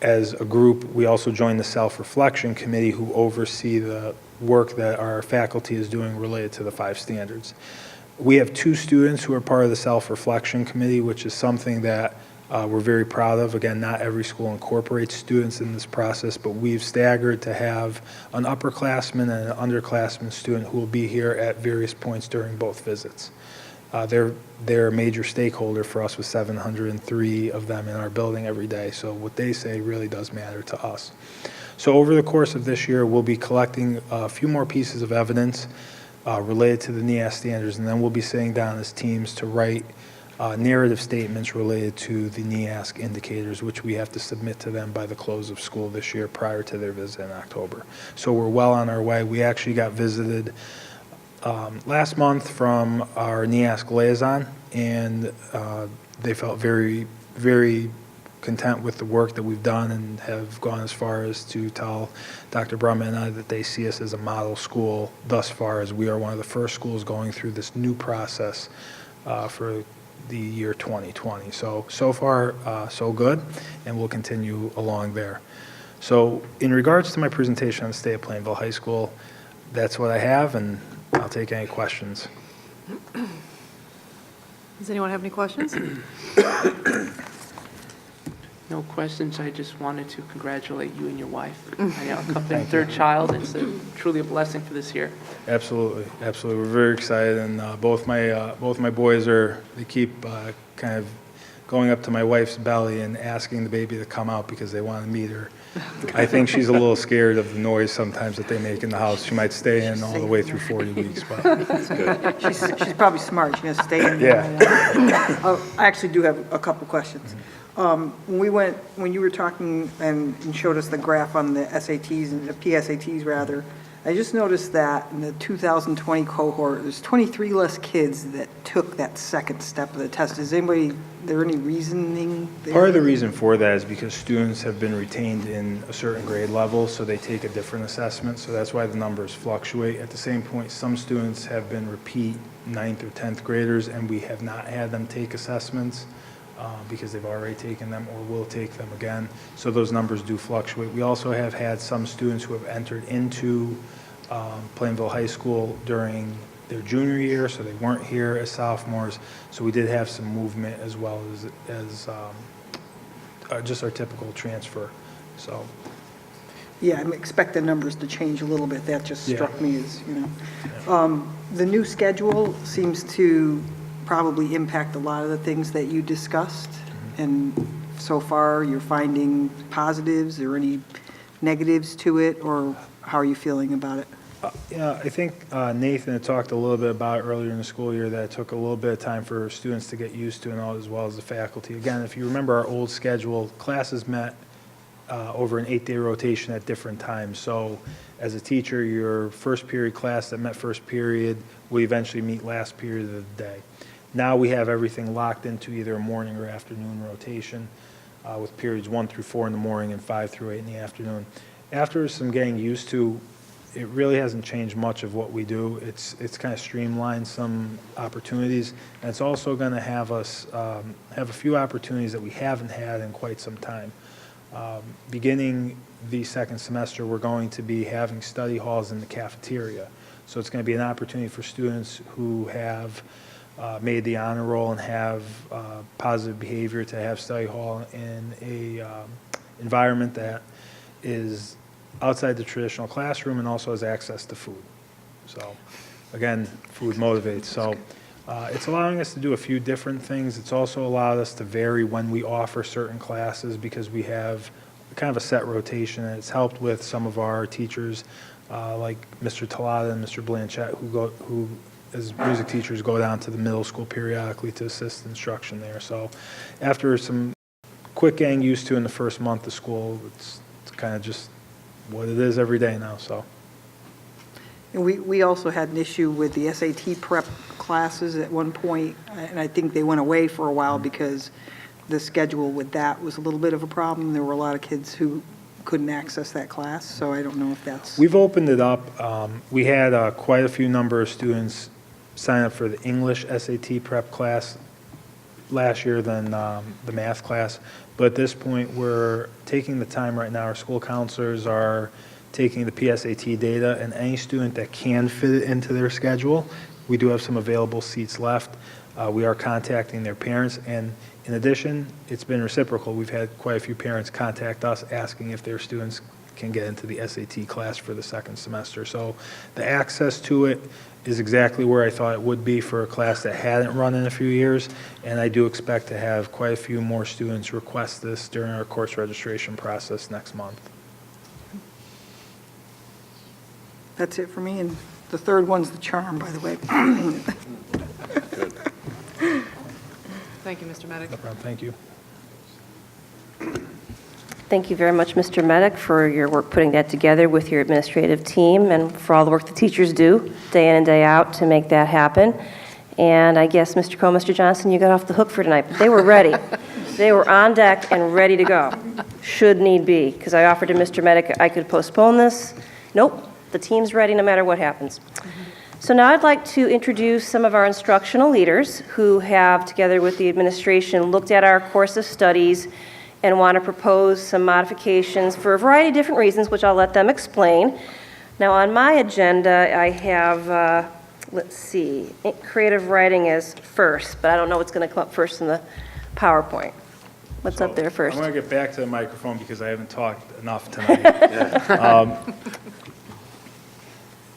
as a group, we also joined the self-reflection committee, who oversee the work that our faculty is doing related to the 5 standards. We have 2 students who are part of the self-reflection committee, which is something that we're very proud of. Again, not every school incorporates students in this process, but we've staggered to have an upperclassman and an underclassman student who will be here at various points during both visits. They're a major stakeholder for us with 703 of them in our building every day, so what they say really does matter to us. So over the course of this year, we'll be collecting a few more pieces of evidence related to the NEASC standards, and then we'll be sitting down as teams to write narrative statements related to the NEASC indicators, which we have to submit to them by the close of school this year prior to their visit in October. So we're well on our way. We actually got visited last month from our NEASC liaison, and they felt very, very content with the work that we've done and have gone as far as to tell Dr. Brumman and I that they see us as a model school thus far, as we are one of the first schools going through this new process for the year 2020. So far, so good, and we'll continue along there. So in regards to my presentation on the state of Plainville High School, that's what I have, and I'll take any questions. Does anyone have any questions? No questions. I just wanted to congratulate you and your wife. I know, a couple, third child. It's truly a blessing for this year. Absolutely, absolutely. We're very excited, and both my boys they keep kind of going up to my wife's belly and asking the baby to come out because they want to meet her. I think she's a little scared of the noise sometimes that they make in the house. She might stay in all the way through 40 weeks, but that's good. She's probably smart. She's going to stay in. Yeah. I actually do have a couple questions. When you were talking and showed us the graph on the SATs and the PSATs rather, I just noticed that in the 2020 cohort, there's 23 less kids that took that second step of the test. Is there any reasoning there? Part of the reason for that is because students have been retained in a certain grade level, so they take a different assessment, so that's why the numbers fluctuate. At the same point, some students have been repeat 9th or 10th graders, and we have not had them take assessments because they've already taken them or will take them again, so those numbers do fluctuate. We also have had some students who have entered into Plainville High School during their junior year, so they weren't here as sophomores. So we did have some movement as well as just our typical transfer. So. Yeah, I expect the numbers to change a little bit. That just struck me as, Yeah. The new schedule seems to probably impact a lot of the things that you discussed. Mm-hmm. And so far, you're finding positives or any negatives to it, or how are you feeling about it? Yeah, I think Nathan had talked a little bit about earlier in the school year that it took a little bit of time for students to get used to, and all, as well as the faculty. Again, if you remember our old schedule, classes met over an 8-day rotation at different times. So as a teacher, your first period class that met first period will eventually meet last period of the day. Now we have everything locked into either a morning or afternoon rotation with periods 1 through 4 in the morning and 5 through 8 in the afternoon. After some getting used to, it really hasn't changed much of what we do. It's kind of streamlined some opportunities, and it's also going to have us have a few opportunities that we haven't had in quite some time. Beginning the second semester, we're going to be having study halls in the cafeteria. So it's going to be an opportunity for students who have made the honor roll and have positive behavior to have study hall in a environment that is outside the traditional classroom and also has access to food. So again, food motivates. So it's allowing us to do a few different things. It's also allowed us to vary when we offer certain classes because we have kind of a set rotation, and it's helped with some of our teachers like Mr. Talada and Mr. Blanchett who as music teachers go down to the middle school periodically to assist instruction there. So after some quick getting used to in the first month of school, it's kind of just what it is every day now. So. And we also had an issue with the SAT prep classes at one point, and I think they went away for a while because the schedule with that was a little bit of a problem. There were a lot of kids who couldn't access that class, so I don't know if that's... We've opened it up. We had quite a few number of students sign up for the English SAT prep class last year than the math class. But at this point, we're taking the time right now. Our school counselors are taking the PSAT data, and any student that can fit it into their schedule, we do have some available seats left. We are contacting their parents, and in addition, it's been reciprocal. We've had quite a few parents contact us asking if their students can get into the SAT class for the second semester. So the access to it is exactly where I thought it would be for a class that hadn't run in a few years, and I do expect to have quite a few more students request this during our course registration process next month. That's it for me, and the third one's the charm, by the way. Thank you, Mr. Medic. No problem. Thank you. Thank you very much, Mr. Medic, for your work putting that together with your administrative team and for all the work the teachers do day in and day out to make that happen. And I guess, Mr. Cole, Mr. Johnson, you got off the hook for tonight, but they were ready. They were on deck and ready to go, should need be, because I offered to Mr. Medic I could postpone this. Nope, the team's ready no matter what happens. So now I'd like to introduce some of our instructional leaders who have, together with the administration, looked at our course of studies and want to propose some modifications for a variety of different reasons, which I'll let them explain. Now, on my agenda, I have, let's see, creative writing is first, but I don't know what's going to come up first in the PowerPoint. What's up there first? I want to get back to the microphone because I haven't talked enough tonight.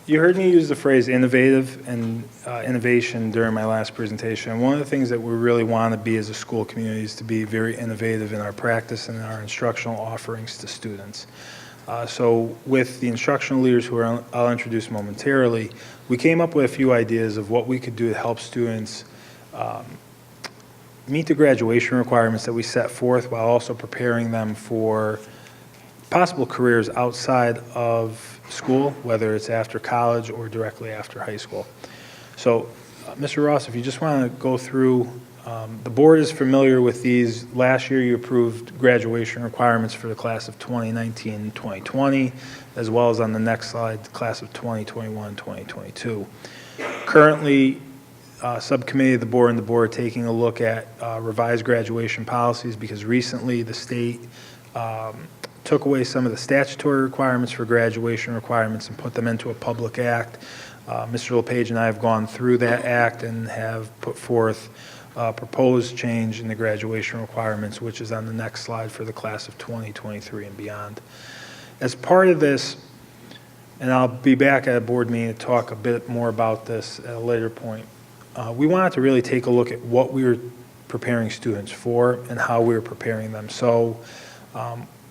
You heard me use the phrase innovative and innovation during my last presentation. One of the things that we really want to be as a school community is to be very innovative in our practice and our instructional offerings to students. So with the instructional leaders who I'll introduce momentarily, we came up with a few ideas of what we could do to help students meet the graduation requirements that we set forth while also preparing them for possible careers outside of school, whether it's after college or directly after high school. So, Mr. Ross, if you just want to go through, the board is familiar with these. Last year you approved graduation requirements for the class of 2019-2020, as well as on the next slide, the class of 2021-2022. Currently, subcommittee of the board and the board are taking a look at revised graduation policies because recently the state took away some of the statutory requirements for graduation requirements and put them into a public act. Mr. LePage and I have gone through that act and have put forth a proposed change in the graduation requirements, which is on the next slide for the class of 2023 and beyond. As part of this, and I'll be back at a board meeting to talk a bit more about this at a later point, we wanted to really take a look at what we were preparing students for and how we were preparing them. So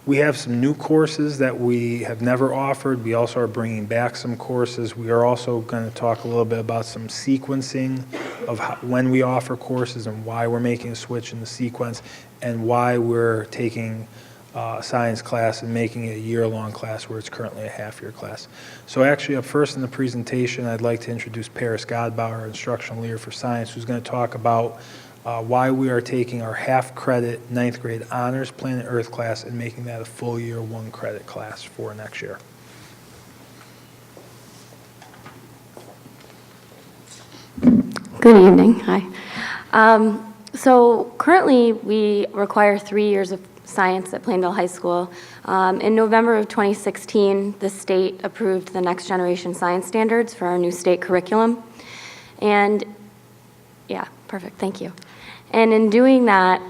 we have some new courses that we have never offered. We also are bringing back some courses. We are also going to talk a little bit about some sequencing of when we offer courses and why we're making a switch in the sequence and why we're taking a science class and making it a year-long class where it's currently a half-year class. So actually up first in the presentation, I'd like to introduce Paris Godbauer, our instructional leader for science, who's going to talk about why we are taking our half-credit 9th grade honors Planet Earth class and making that a full year 1-credit class for next year. Good evening. Hi. So currently we require 3 years of science at Plainville High School. In November of 2016, the state approved the Next Generation Science Standards for our new state curriculum. And yeah, perfect, thank you. And in doing that,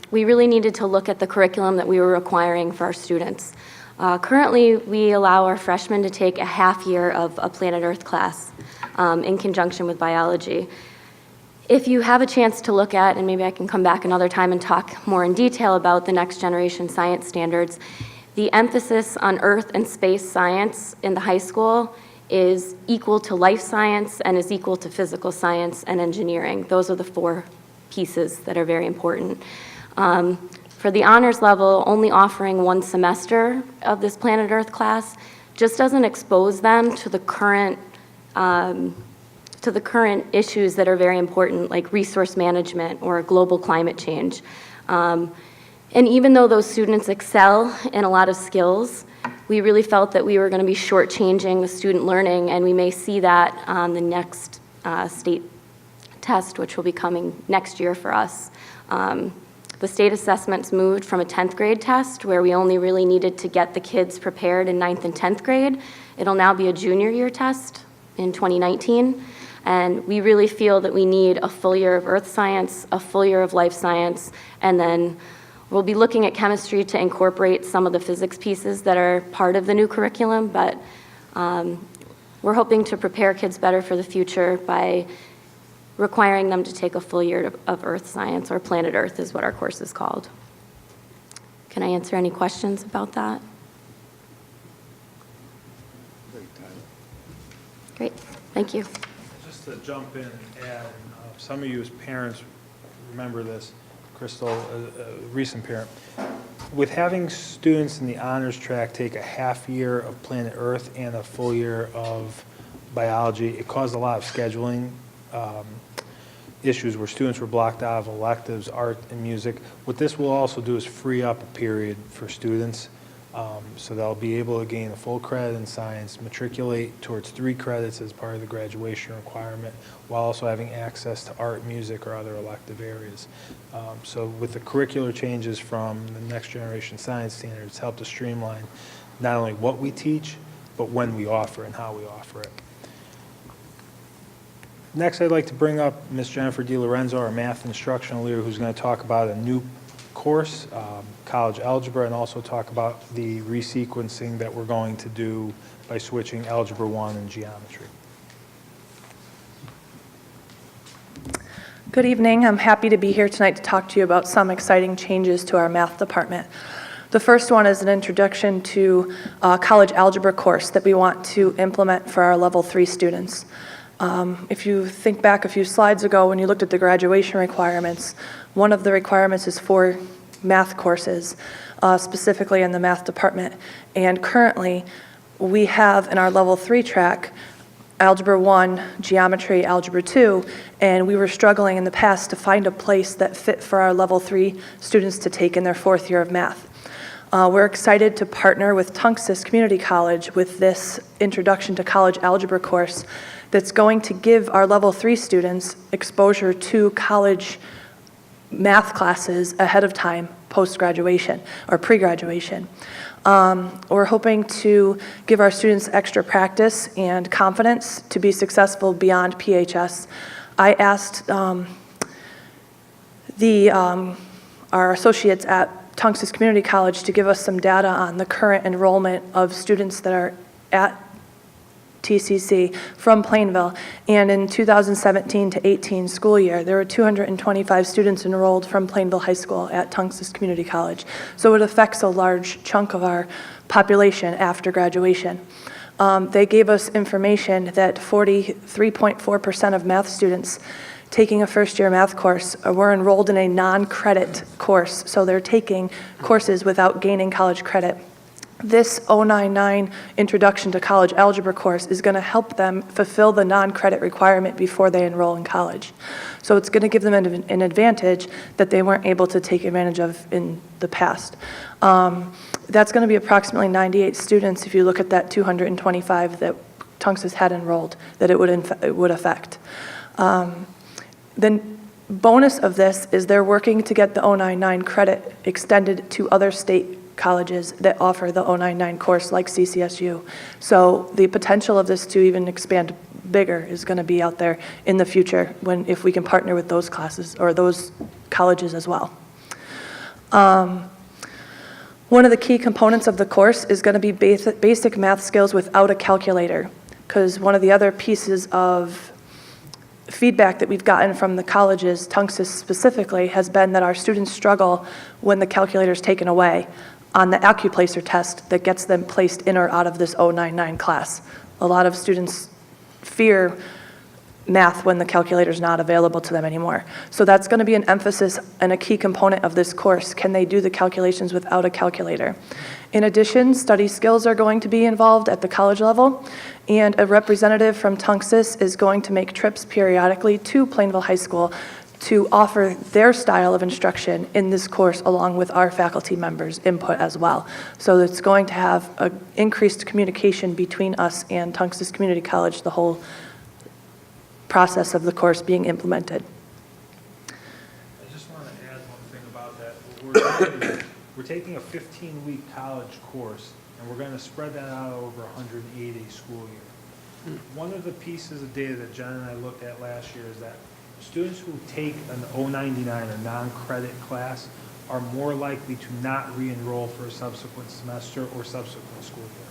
we really needed to look at the curriculum that we were requiring for our students. Currently, we allow our freshmen to take a half year of a Planet Earth class in conjunction with biology. If you have a chance to look at, and maybe I can come back another time and talk more in detail about the Next Generation Science Standards, the emphasis on earth and space science in the high school is equal to life science and is equal to physical science and engineering. Those are the 4 pieces that are very important. For the honors level, only offering 1 semester of this Planet Earth class just doesn't expose them to the current issues that are very important, like resource management or global climate change. And even though those students excel in a lot of skills, we really felt that we were going to be shortchanging the student learning, and we may see that on the next state test, which will be coming next year for us. The state assessments moved from a 10th grade test, where we only really needed to get the kids prepared in 9th and 10th grade. It'll now be a junior year test in 2019. And we really feel that we need a full year of earth science, a full year of life science, and then we'll be looking at chemistry to incorporate some of the physics pieces that are part of the new curriculum, but we're hoping to prepare kids better for the future by requiring them to take a full year of earth science, or Planet Earth is what our course is called. Can I answer any questions about that? Great, thank you. Just to jump in and add, some of you as parents remember this, Crystal, a recent parent. With having students in the honors track take a half year of Planet Earth and a full year of biology, it caused a lot of scheduling issues where students were blocked out of electives, art and music. What this will also do is free up a period for students, so they'll be able to gain a full credit in science, matriculate towards 3 credits as part of the graduation requirement, while also having access to art, music, or other elective areas. So with the curricular changes from the next generation science standards, help to streamline not only what we teach, but when we offer and how we offer it. Next, I'd like to bring up Ms. Jennifer DiLorenzo, our math instructional leader, who's going to talk about a new course, college algebra, and also talk about the resequencing that we're going to do by switching Algebra 1 and geometry. Good evening. I'm happy to be here tonight to talk to you about some exciting changes to our math department. The first one is an introduction to a college algebra course that we want to implement for our level 3 students. If you think back a few slides ago when you looked at the graduation requirements, one of the requirements is 4 math courses, specifically in the math department. And currently, we have in our level 3 track, Algebra 1, Geometry, Algebra 2, and we were struggling in the past to find a place that fit for our level 3 students to take in their 4th year of math. We're excited to partner with Tunxis Community College with this Introduction to College Algebra course that's going to give our level 3 students exposure to college math classes ahead of time, post-graduation or pre-graduation. We're hoping to give our students extra practice and confidence to be successful beyond PHS. I asked our associates at Tunxis Community College to give us some data on the current enrollment of students that are at TCC from Plainville. And in 2017 to 18 school year, there were 225 students enrolled from Plainville High School at Tunxis Community College. So it affects a large chunk of our population after graduation. They gave us information that 43.4% of math students taking a first-year math course were enrolled in a non-credit course, so they're taking courses without gaining college credit. This 099 Introduction to College Algebra course is going to help them fulfill the non-credit requirement before they enroll in college. So it's going to give them an advantage that they weren't able to take advantage of in the past. That's going to be approximately 98 students if you look at that 225 that Tunxis had enrolled, that it would affect. The bonus of this is they're working to get the 099 credit extended to other state colleges that offer the 099 course like CCSU. So the potential of this to even expand bigger is going to be out there in the future if we can partner with those classes or those colleges as well. One of the key components of the course is going to be basic math skills without a calculator, because one of the other pieces of feedback that we've gotten from the colleges, Tunxis specifically, has been that our students struggle when the calculator is taken away on the AccuPlacer test that gets them placed in or out of this 099 class. A lot of students fear math when the calculator is not available to them anymore. So that's going to be an emphasis and a key component of this course. Can they do the calculations without a calculator? In addition, study skills are going to be involved at the college level, and a representative from Tunxis is going to make trips periodically to Plainville High School to offer their style of instruction in this course along with our faculty members' input as well. So it's going to have an increased communication between us and Tunxis Community College, the whole process of the course being implemented. I just want to add one thing about that. We're taking a 15-week college course, and we're going to spread that out over 180 school year. One of the pieces of data that Jen and I looked at last year is that students who take an 099 or non-credit class are more likely to not re-enroll for a subsequent semester or subsequent school year.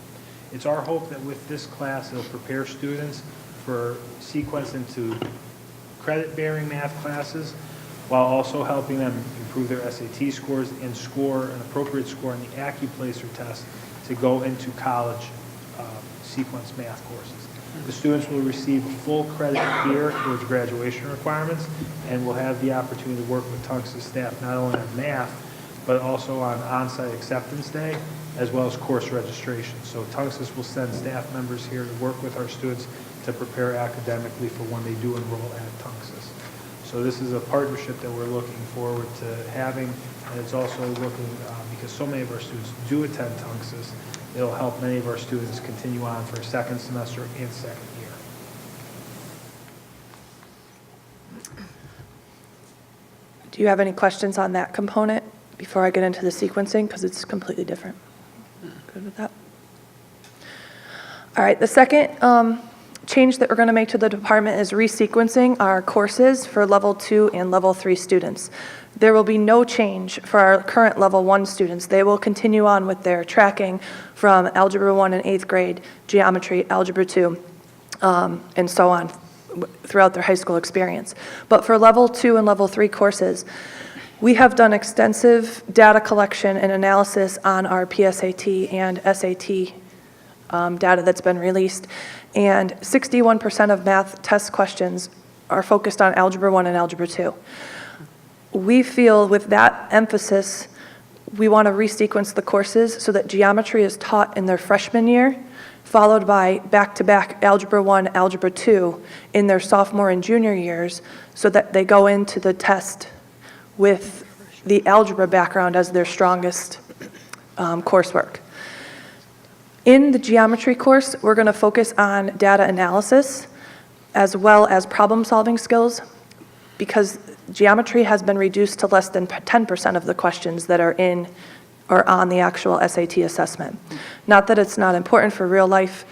It's our hope that with this class, it'll prepare students for sequence into credit-bearing math classes, while also helping them improve their SAT scores and score an appropriate score on the AccuPlacer test to go into college sequence math courses. The students will receive full credit here towards graduation requirements, and will have the opportunity to work with Tunxis staff not only on math, but also on on-site acceptance day, as well as course registration. So Tunxis will send staff members here to work with our students to prepare academically for when they do enroll at Tunxis. So this is a partnership that we're looking forward to having, and it's also looking, because so many of our students do attend Tunxus, it'll help many of our students continue on for a second semester and second year. Do you have any questions on that component before I get into the sequencing? Because it's completely different. Good with that? All right, the second change that we're going to make to the department is resequencing our courses for level 2 and level 3 students. There will be no change for our current level 1 students. They will continue on with their tracking from Algebra 1 in 8th grade, Geometry, Algebra 2, and so on throughout their high school experience. But for level 2 and level 3 courses, we have done extensive data collection and analysis on our PSAT and SAT data that's been released, and 61% of math test questions are focused on Algebra 1 and Algebra 2. We feel with that emphasis, we want to resequence the courses so that geometry is taught in their freshman year, followed by back-to-back Algebra 1, Algebra 2 in their sophomore and junior years, so that they go into the test with the algebra background as their strongest coursework. In the geometry course, we're going to focus on data analysis as well as problem-solving skills, because geometry has been reduced to less than 10% of the questions that are in or on the actual SAT assessment. Not that it's not important for real-life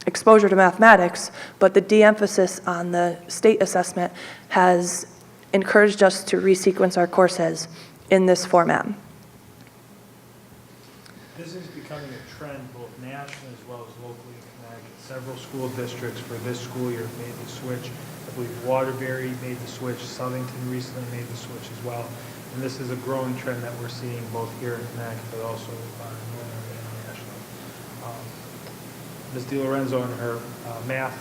exposure to mathematics, but the de-emphasis on the state assessment has encouraged us to resequence our courses in this format. This is becoming a trend both nationally as well as locally in Connecticut. Several school districts for this school year made the switch. I believe Waterbury made the switch. Southington recently made the switch as well. And this is a growing trend that we're seeing both here in Connecticut, but also normally internationally. Ms. DiLorenzo and her math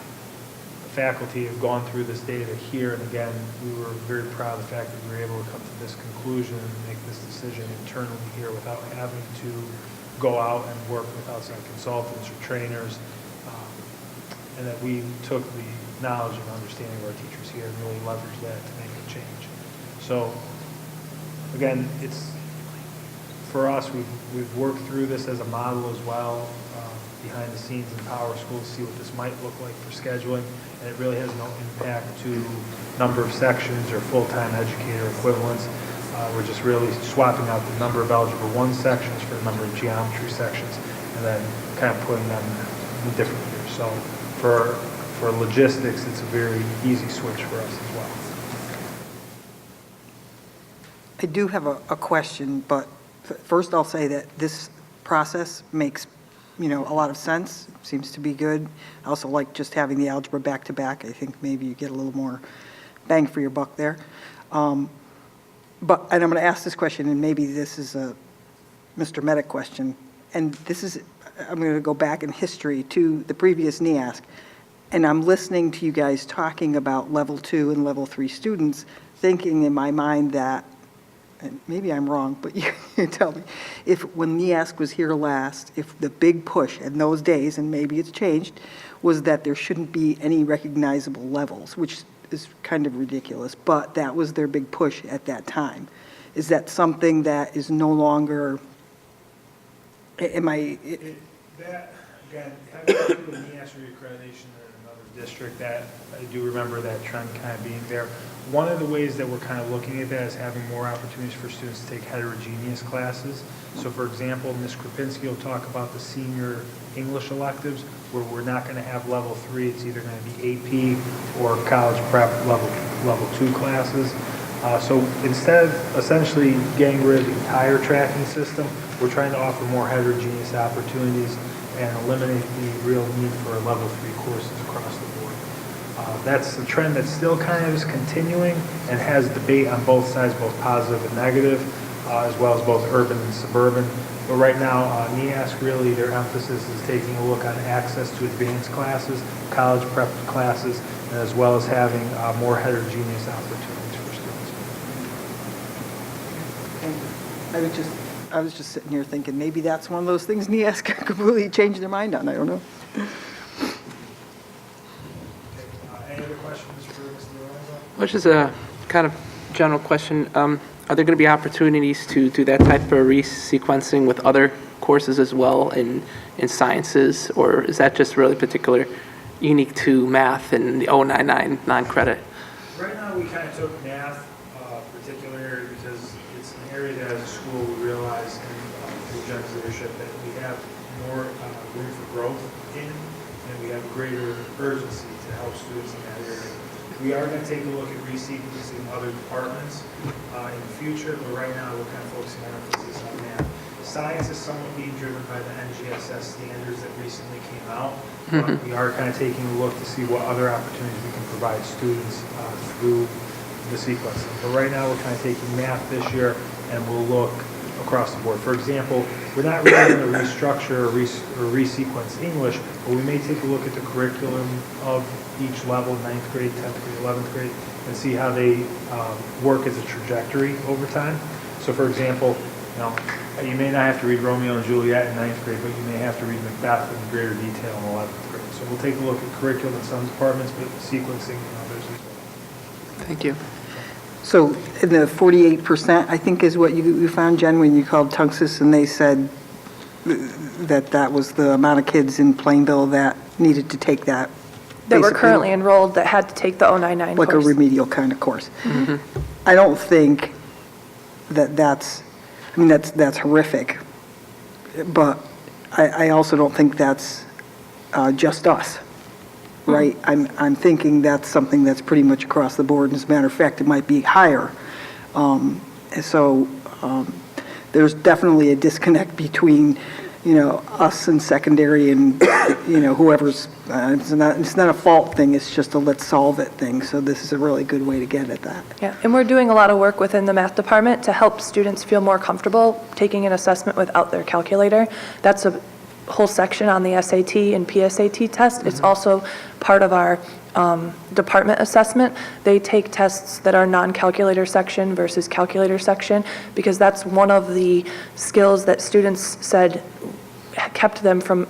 faculty have gone through this data here, and again, we were very proud of the fact that we were able to come to this conclusion and make this decision internally here without having to go out and work with outside consultants or trainers, and that we took the knowledge and understanding of our teachers here and really leveraged that to make a change. So again, it's for us, we've worked through this as a model as well behind the scenes in Power School to see what this might look like for scheduling, and it really has no impact to number of sections or full-time educator equivalents. We're just really swapping out the number of Algebra 1 sections for the number of geometry sections, and then kind of putting them in different years. So for logistics, it's a very easy switch for us as well. I do have a question, but first I'll say that this process makes, a lot of sense. Seems to be good. I also like just having the algebra back-to-back. I think maybe you get a little more bang for your buck there. And I'm going to ask this question, and maybe this is a Mr. Medic question, and I'm going to go back in history to the previous NEASC, and I'm listening to you guys talking about level 2 and level 3 students, thinking in my mind that, and maybe I'm wrong, but you tell me, when NEASC was here last, if the big push in those days, and maybe it's changed, was that there shouldn't be any recognizable levels, which is kind of ridiculous, but that was their big push at that time. Is that something that is no longer, That, again, having to do with NEASC reaccreditation in another district, that I do remember that trend kind of being there. One of the ways that we're kind of looking at that is having more opportunities for students to take heterogeneous classes. So for example, Ms. Krapinski will talk about the senior English electives, where we're not going to have level 3. It's either going to be AP or college prep level 2 classes. So instead of essentially getting rid of the entire tracking system, we're trying to offer more heterogeneous opportunities and eliminate the real need for level 3 courses across the board. That's a trend that still kind of is continuing and has debate on both sides, both positive and negative, as well as both urban and suburban. But right now, NEASC really, their emphasis is taking a look on access to advanced classes, college prep classes, and as well as having more heterogeneous opportunities for students. I was just sitting here thinking maybe that's one of those things NEASC could completely change their mind on. I don't know. Any other questions for Ms. Lorenzo? Which is a kind of general question. Are there going to be opportunities to do that type of resequencing with other courses as well in sciences, or is that just really particular, unique to math and the 099 non-credit? Right now, we kind of took math particular area because it's an area that as a school we realize through Jen's leadership that we have more room for growth in, and we have greater urgency to help students in that area. We are going to take a look at resequencing other departments in the future, but right now we're kind of focusing our emphasis on math. Science is somewhat being driven by the NGSS standards that recently came out. But we are kind of taking a look to see what other opportunities we can provide students through the sequencing. But right now we're kind of taking math this year, and we'll look across the board. For example, we're not really going to restructure or resequence English, but we may take a look at the curriculum of each level, 9th grade, 10th grade, 11th grade, and see how they work as a trajectory over time. So for example, you may not have to read Romeo and Juliet in 9th grade, but you may have to read Macbeth in greater detail in 11th grade. So we'll take a look at curriculum in some departments, but sequencing in others as well. Thank you. So the 48%, I think, is what you found, Jen, when you called Tunxus, and they said that was the amount of kids in Plainville that needed to take that. That were basically currently enrolled that had to take the 099 like course. a remedial kind of course. I don't think that's horrific, but I also don't think that's just us, right? I'm thinking that's something that's pretty much across the board. As a matter of fact, it might be higher. There's definitely a disconnect between, us and secondary and, whoever's, it's not a fault thing, it's just a let's solve it thing. So this is a really good way to get at that. Yeah, and we're doing a lot of work within the math department to help students feel more comfortable taking an assessment without their calculator. That's a whole section on the SAT and PSAT test. It's also part of our department assessment. They take tests that are non-calculator section versus calculator section, because that's one of the skills that students said kept them from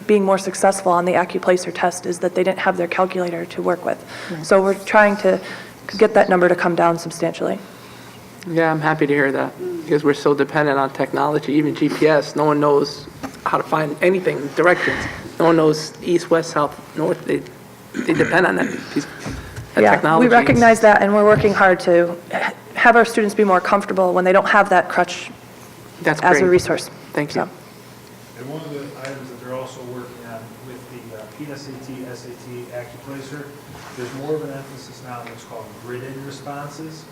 being more successful on the AccuPlacer test, is that they didn't have their calculator to work with. So we're trying to get that number to come down substantially. Yeah, I'm happy to hear that, because we're so dependent on technology, even GPS. No one knows how to find anything, directions. No one knows east, west, south, north. They depend on that technology. We recognize that, and we're working hard to have our students be more comfortable when they don't have that crutch That's as great. a resource. Thank you. And one of the items that they're also working on with the PSAT, SAT, AccuPlacer, there's more of an emphasis now on what's called grid-in responses.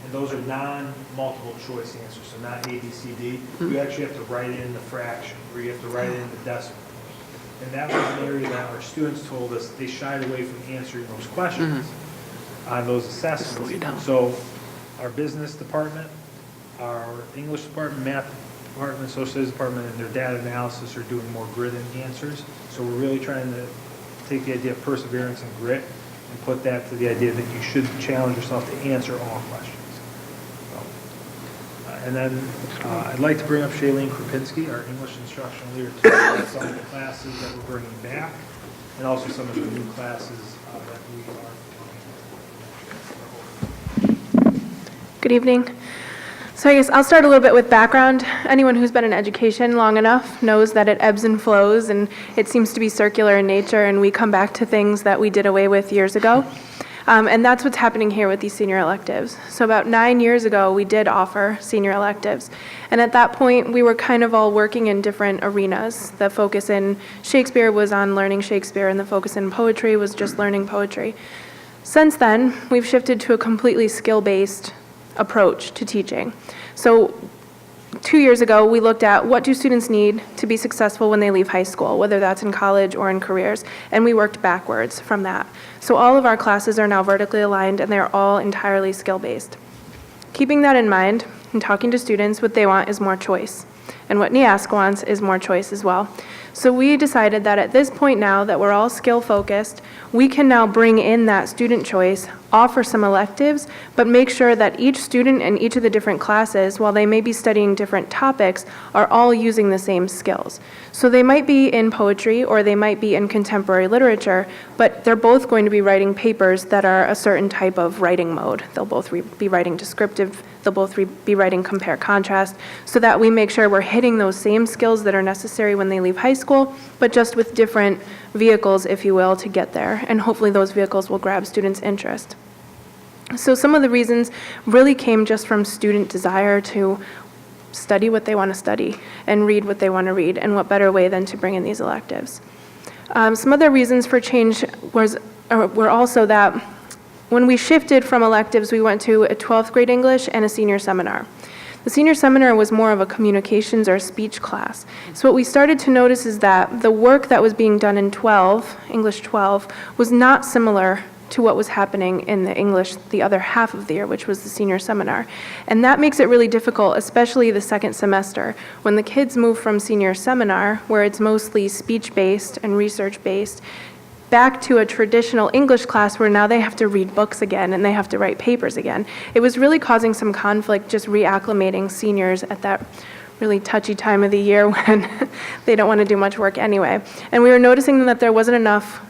And those are non-multiple choice answers, so not A, B, C, D. You actually have to write in the fraction, or you have to write in the decimal. And that was an area that our students told us they shied away from answering those questions on those assessments. So our business department, our English department, math department, social studies department, and their data analysis are doing more grid-in answers. So we're really trying to take the idea of perseverance and grit and put that to the idea that you should challenge yourself to answer all questions. And then I'd like to bring up Shailene Krupinski, our English instructional leader, to talk about some of the classes that we're bringing back, and also some of the new classes that we are. Good evening. So I guess I'll start a little bit with background. Anyone who's been in education long enough knows that it ebbs and flows, and it seems to be circular in nature, and we come back to things that we did away with years ago. And that's what's happening here with these senior electives. So about 9 years ago, we did offer senior electives. And at that point, we were kind of all working in different arenas. The focus in Shakespeare was on learning Shakespeare, and the focus in poetry was just learning poetry. Since then, we've shifted to a completely skill-based approach to teaching. So 2 years ago, we looked at what do students need to be successful when they leave high school, whether that's in college or in careers, and we worked backwards from that. So all of our classes are now vertically aligned, and they're all entirely skill-based. Keeping that in mind and talking to students, what they want is more choice. And what NEASC wants is more choice as well. So we decided that at this point now that we're all skill-focused, we can now bring in that student choice, offer some electives, but make sure that each student in each of the different classes, while they may be studying different topics, are all using the same skills. So they might be in poetry or they might be in contemporary literature, but they're both going to be writing papers that are a certain type of writing mode. They'll both be writing descriptive, they'll both be writing compare-contrast, so that we make sure we're hitting those same skills that are necessary when they leave high school, but just with different vehicles, if you will, to get there. And hopefully those vehicles will grab students' interest. So some of the reasons really came just from student desire to study what they want to study and read what they want to read, and what better way than to bring in these electives. Some other reasons for change were also that when we shifted from electives, we went to a 12th grade English and a senior seminar. The senior seminar was more of a communications or speech class. So what we started to notice is that the work that was being done in English 12, was not similar to what was happening in the other half of the year, which was the senior seminar. And that makes it really difficult, especially the second semester, when the kids move from senior seminar, where it's mostly speech-based and research-based, back to a traditional English class where now they have to read books again and they have to write papers again. It was really causing some conflict just reacclimating seniors at that really touchy time of the year when they don't want to do much work anyway. And we were noticing that there wasn't enough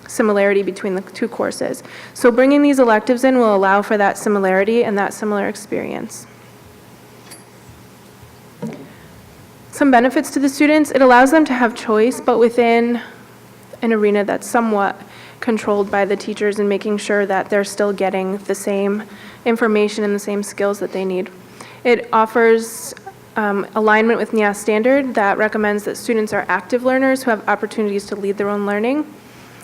similarity between the two courses. So bringing these electives in will allow for that similarity and that similar experience. Some benefits to the students: it allows them to have choice, but within an arena that's somewhat controlled by the teachers, and making sure that they're still getting the same information and the same skills that they need. It offers alignment with NIAS standard that recommends that students are active learners who have opportunities to lead their own learning.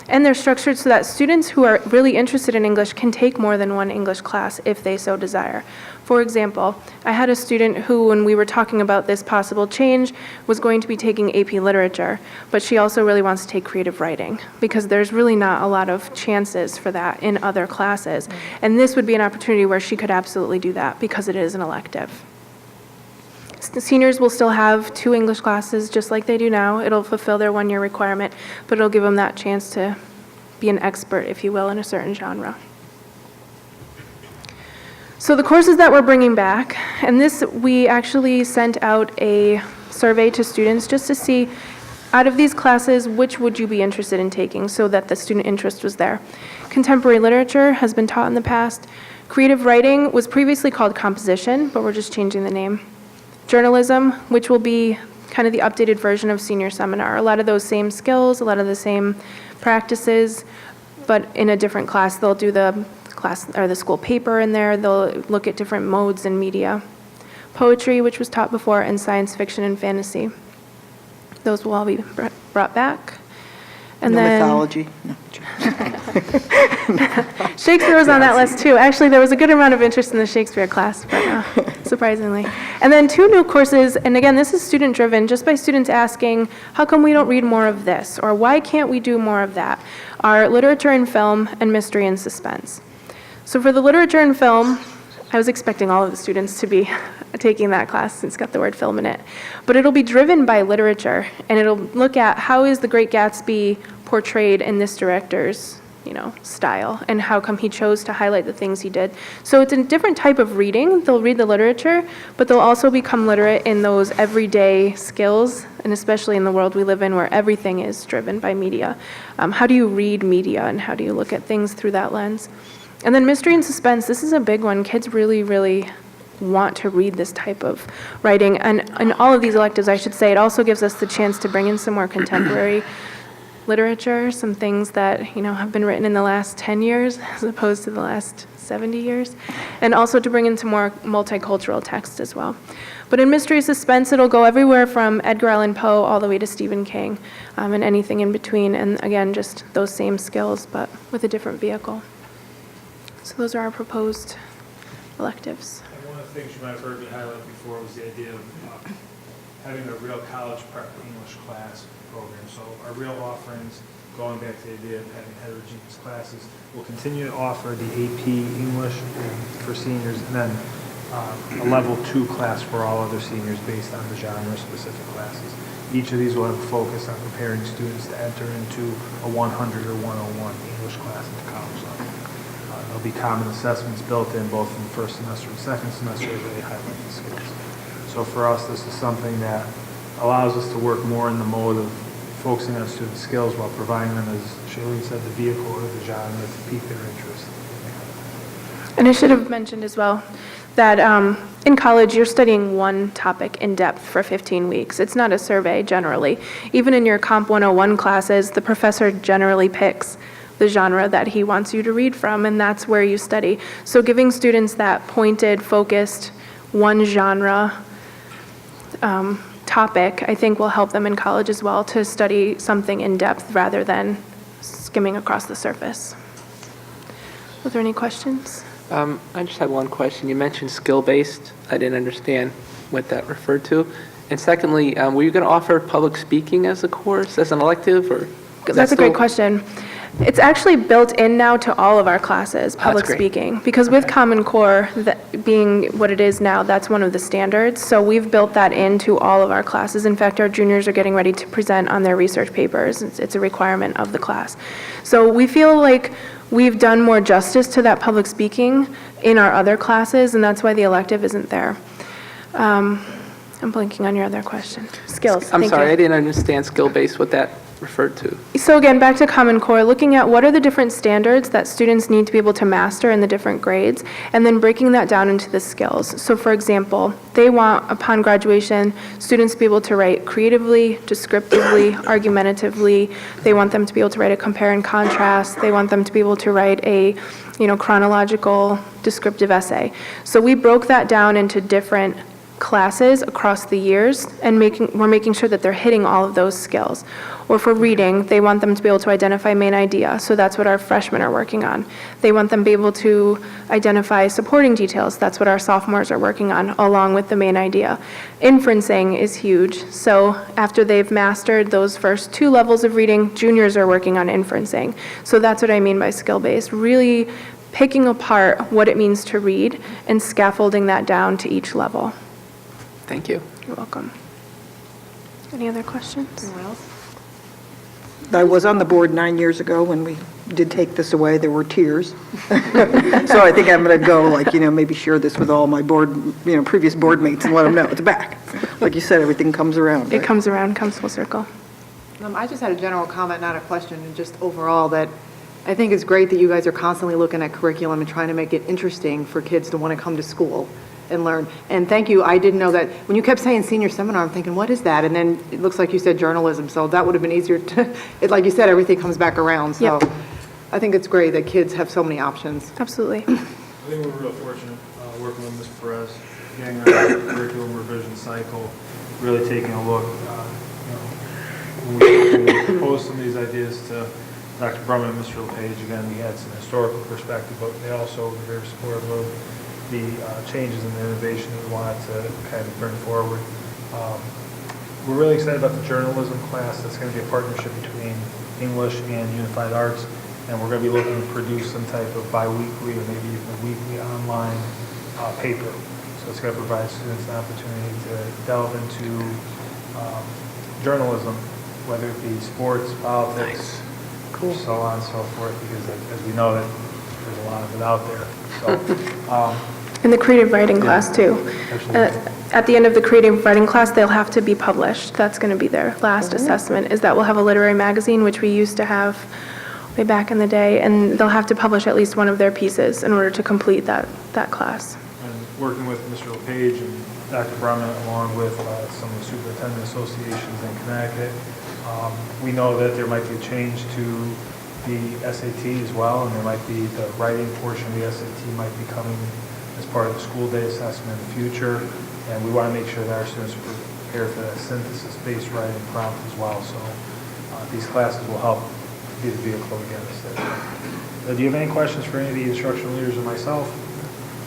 And they're structured so that students who are really interested in English can take more than one English class if they so desire. For example, I had a student who, when we were talking about this possible change, was going to be taking AP Literature, but she also really wants to take creative writing, because there's really not a lot of chances for that in other classes. And this would be an opportunity where she could absolutely do that, because it is an elective. The seniors will still have 2 English classes just like they do now. It'll fulfill their 1-year requirement, but it'll give them that chance to be an expert, if you will, in a certain genre. So the courses that we're bringing back, and this, we actually sent out a survey to students just to see, out of these classes, which would you be interested in taking, so that the student interest was there. Contemporary literature has been taught in the past. Creative writing was previously called composition, but we're just changing the name. Journalism, which will be kind of the updated version of senior seminar. A lot of those same skills, a lot of the same practices, but in a different class. They'll do the class or the school paper in there. They'll look at different modes in media. Poetry, which was taught before, and science fiction and fantasy. Those will all be brought back. And no then mythology. No. Shakespeare was on that list too. Actually, there was a good amount of interest in the Shakespeare class, but surprisingly. And then 2 new courses, and again, this is student-driven, just by students asking, how come we don't read more of this? Or why can't we do more of that? Are literature and film and mystery and suspense. So for the literature and film, I was expecting all of the students to be taking that class, since it's got the word film in it. But it'll be driven by literature, and it'll look at how is The Great Gatsby portrayed in this director's, style, and how come he chose to highlight the things he did. So it's a different type of reading. They'll read the literature, but they'll also become literate in those everyday skills, and especially in the world we live in where everything is driven by media. How do you read media, and how do you look at things through that lens? And then mystery and suspense, this is a big one. Kids really, really want to read this type of writing. And in all of these electives, I should say, it also gives us the chance to bring in some more contemporary literature, some things that, have been written in the last 10 years as opposed to the last 70 years, and also to bring in some more multicultural text as well. But in mystery suspense, it'll go everywhere from Edgar Allan Poe all the way to Stephen King, and anything in between. And again, just those same skills, but with a different vehicle. So those are our proposed electives. And one of the things you might have heard me highlight before was the idea of having a real college prep English class program. So our real offerings, going back to the idea of having heterogeneous classes, we'll continue to offer the AP English for seniors, and then a level 2 class for all other seniors based on the genre-specific classes. Each of these will have a focus on preparing students to enter into a 100 or 101 English class at the college level. There'll be common assessments built in both in the first semester and second semester that really highlight the skills. So for us, this is something that allows us to work more in the mode of focusing on student skills while providing them, as Shailene said, the vehicle or the genre to pique their interest. And I should have mentioned as well that in college, you're studying one topic in depth for 15 weeks. It's not a survey generally. Even in your Comp 101 classes, the professor generally picks the genre that he wants you to read from, and that's where you study. So giving students that pointed, focused, one genre topic, I think will help them in college as well to study something in depth rather than skimming across the surface. Were there any questions? I just had one question. You mentioned skill-based. I didn't understand what that referred to. And secondly, were you going to offer public speaking as a course, as an elective, or? That's a great question. It's actually built in now to all of our classes, public speaking, because with Common Core being what it is now, that's one of the standards. So we've built that into all of our classes. In fact, our juniors are getting ready to present on their research papers. It's a requirement of the class. So we feel like we've done more justice to that public speaking in our other classes, and that's why the elective isn't there. I'm blanking on your other question. Skills. I'm Thank sorry, you. I didn't understand skill-based, what that referred to. So again, back to Common Core, looking at what are the different standards that students need to be able to master in the different grades, and then breaking that down into the skills. So for example, they want, upon graduation, students to be able to write creatively, descriptively, argumentatively. They want them to be able to write a compare and contrast. They want them to be able to write a, chronological descriptive essay. So we broke that down into different classes across the years, and we're making sure that they're hitting all of those skills. Or for reading, they want them to be able to identify main idea, so that's what our freshmen are working on. They want them to be able to identify supporting details, that's what our sophomores are working on, along with the main idea. Inferencing is huge, so after they've mastered those first 2 levels of reading, juniors are working on inferencing. So that's what I mean by skill-based, really picking apart what it means to read and scaffolding that down to each level. Thank you. You're welcome. Any other questions? Anyone else? I was on the board 9 years ago when we did take this away. There were tears. So I think I'm going to go, maybe share this with all my board, previous board mates and let them know it's back. Like you said, everything comes around. It Right? comes around, comes full circle. I just had a general comment, not a question, and just overall that I think it's great that you guys are constantly looking at curriculum and trying to make it interesting for kids to want to come to school and learn. And thank you, I didn't know that. When you kept saying senior seminar, I'm thinking, what is that? And then it looks like you said journalism, so that would have been easier to, like you said, everything comes back around. So Yep. I think it's great that kids have so many options. Absolutely. I think we're real fortunate working with Ms. Perez, getting our curriculum revision cycle, really taking a look. When we proposed some of these ideas to Dr. Brumman and Mr. LePage, again, we had some historical perspective, but they also were very supportive of the changes and the innovation that we wanted to kind of bring forward. We're really excited about the journalism class. That's going to be a partnership between English and Unified Arts, and we're going to be looking to produce some type of bi-weekly or maybe even a weekly online paper. So it's going to provide students an opportunity to delve into journalism, whether it be sports, politics, so on and so forth, because as we know that there's a lot of it out there. So. In the creative writing class too. Absolutely. At the end of the creative writing class, they'll have to be published. That's going to be their last assessment, is that we'll have a literary magazine, which we used to have way back in the day, and they'll have to publish at least one of their pieces in order to complete that class. And working with Mr. LePage and Dr. Brumman, along with some of the superintendent associations in Connecticut, we know that there might be a change to the SAT as well, and there might be the writing portion of the SAT might be coming as part of the school day assessment in the future, and we want to make sure that our students are prepared for that synthesis-based writing prompt as well. So these classes will help be the vehicle against it. Do you have any questions for any of the instructional leaders or myself?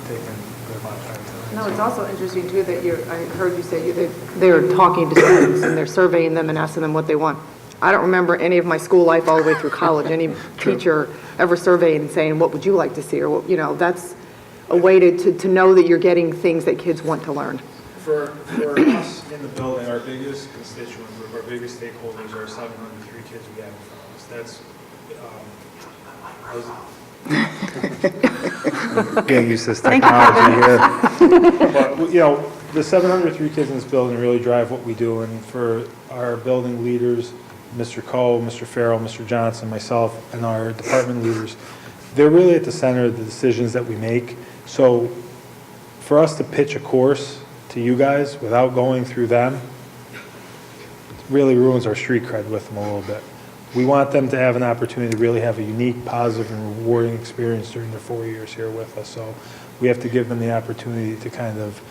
Taking a good amount of time tonight. No, it's also interesting too that I heard you say that they're talking to students and they're surveying them and asking them what they want. I don't remember any of my school life all the way through college, any teacher ever surveying and saying, what would you like to see? Or, that's a way to know that you're getting things that kids want to learn. For us in the building, our biggest constituent group, our biggest stakeholders are 703 kids we have in front of us. That's, getting used to this technology here. But, you know, the 703 kids in this building really drive what we do, and for our building leaders, Mr. Cole, Mr. Farrell, Mr. Johnson, myself, and our department leaders, they're really at the center of the decisions that we make. So for us to pitch a course to you guys without going through them really ruins our street cred with them a little bit. We want them to have an opportunity to really have a unique, positive, and rewarding experience during their 4 years here with us. So we have to give them the opportunity to kind of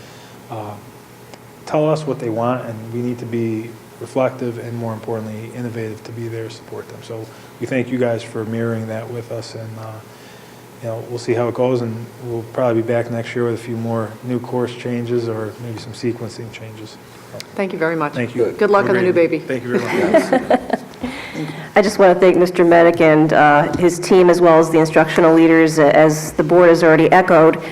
tell us what they want, and we need to be reflective and, more importantly, innovative to be there to support them. So we thank you guys for mirroring that with us, and you know, we'll see how it goes, and we'll probably be back next year with a few more new course changes or maybe some sequencing changes. Thank you very much. Thank you. Good luck on the new baby. Thank you very much. I just want to thank Mr. Medic and his team, as well as the instructional leaders, as the board has already echoed,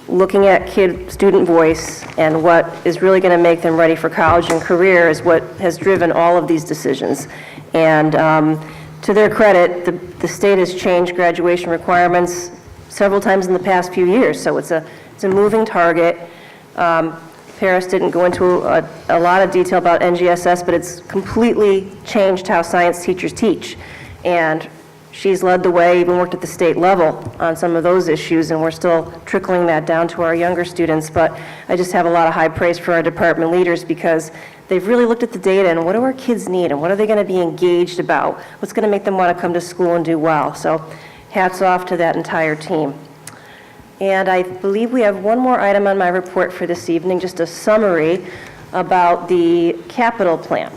looking at student voice and what is really going to make them ready for college and career is what has driven all of these decisions. And to their credit, the state has changed graduation requirements several times in the past few years, so it's a moving target. Paris didn't go into a lot of detail about NGSS, but it's completely changed how science teachers teach. And she's led the way, even worked at the state level on some of those issues, and we're still trickling that down to our younger students. But I just have a lot of high praise for our department leaders, because they've really looked at the data and what do our kids need and what are they going to be engaged about, what's going to make them want to come to school and do well. So hats off to that entire team. And I believe we have one more item on my report for this evening, just a summary about the capital plan.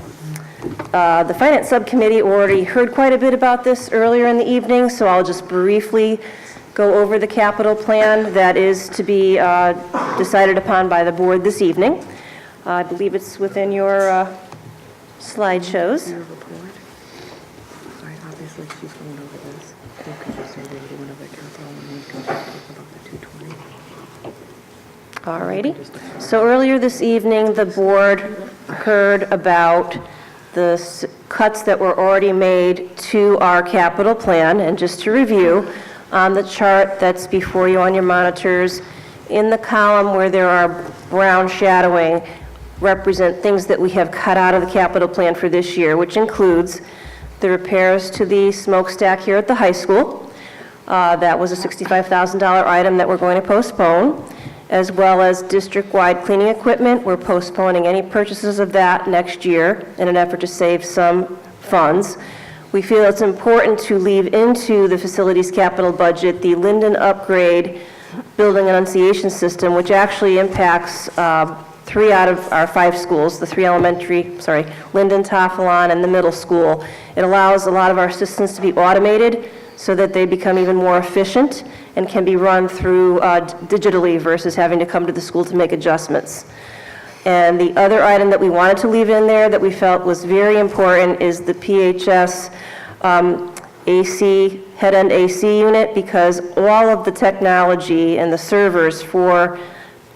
The Finance Subcommittee already heard quite a bit about this earlier in the evening, so I'll just briefly go over the capital plan that is to be decided upon by the board this evening. I believe it's within your slideshows. Obviously, she's going over this. You could just sort of one of the capital and we can talk about the 220. Alrighty. So earlier this evening, the board heard about the cuts that were already made to our capital plan. And just to review, on the chart that's before you on your monitors, in the column where there are brown shadowing, represent things that we have cut out of the capital plan for this year, which includes the repairs to the smokestack here at the high school. That was a $65,000 item that we're going to postpone, as well as district-wide cleaning equipment. We're postponing any purchases of that next year in an effort to save some funds. We feel it's important to leave into the facilities capital budget the Linden upgrade building enunciation system, which actually impacts 3 out of our 5 schools, the 3 Linden, Tafalon, and the middle school. It allows a lot of our systems to be automated so that they become even more efficient and can be run through digitally versus having to come to the school to make adjustments. And the other item that we wanted to leave in there that we felt was very important is the PHS AC, head-end AC unit, because all of the technology and the servers for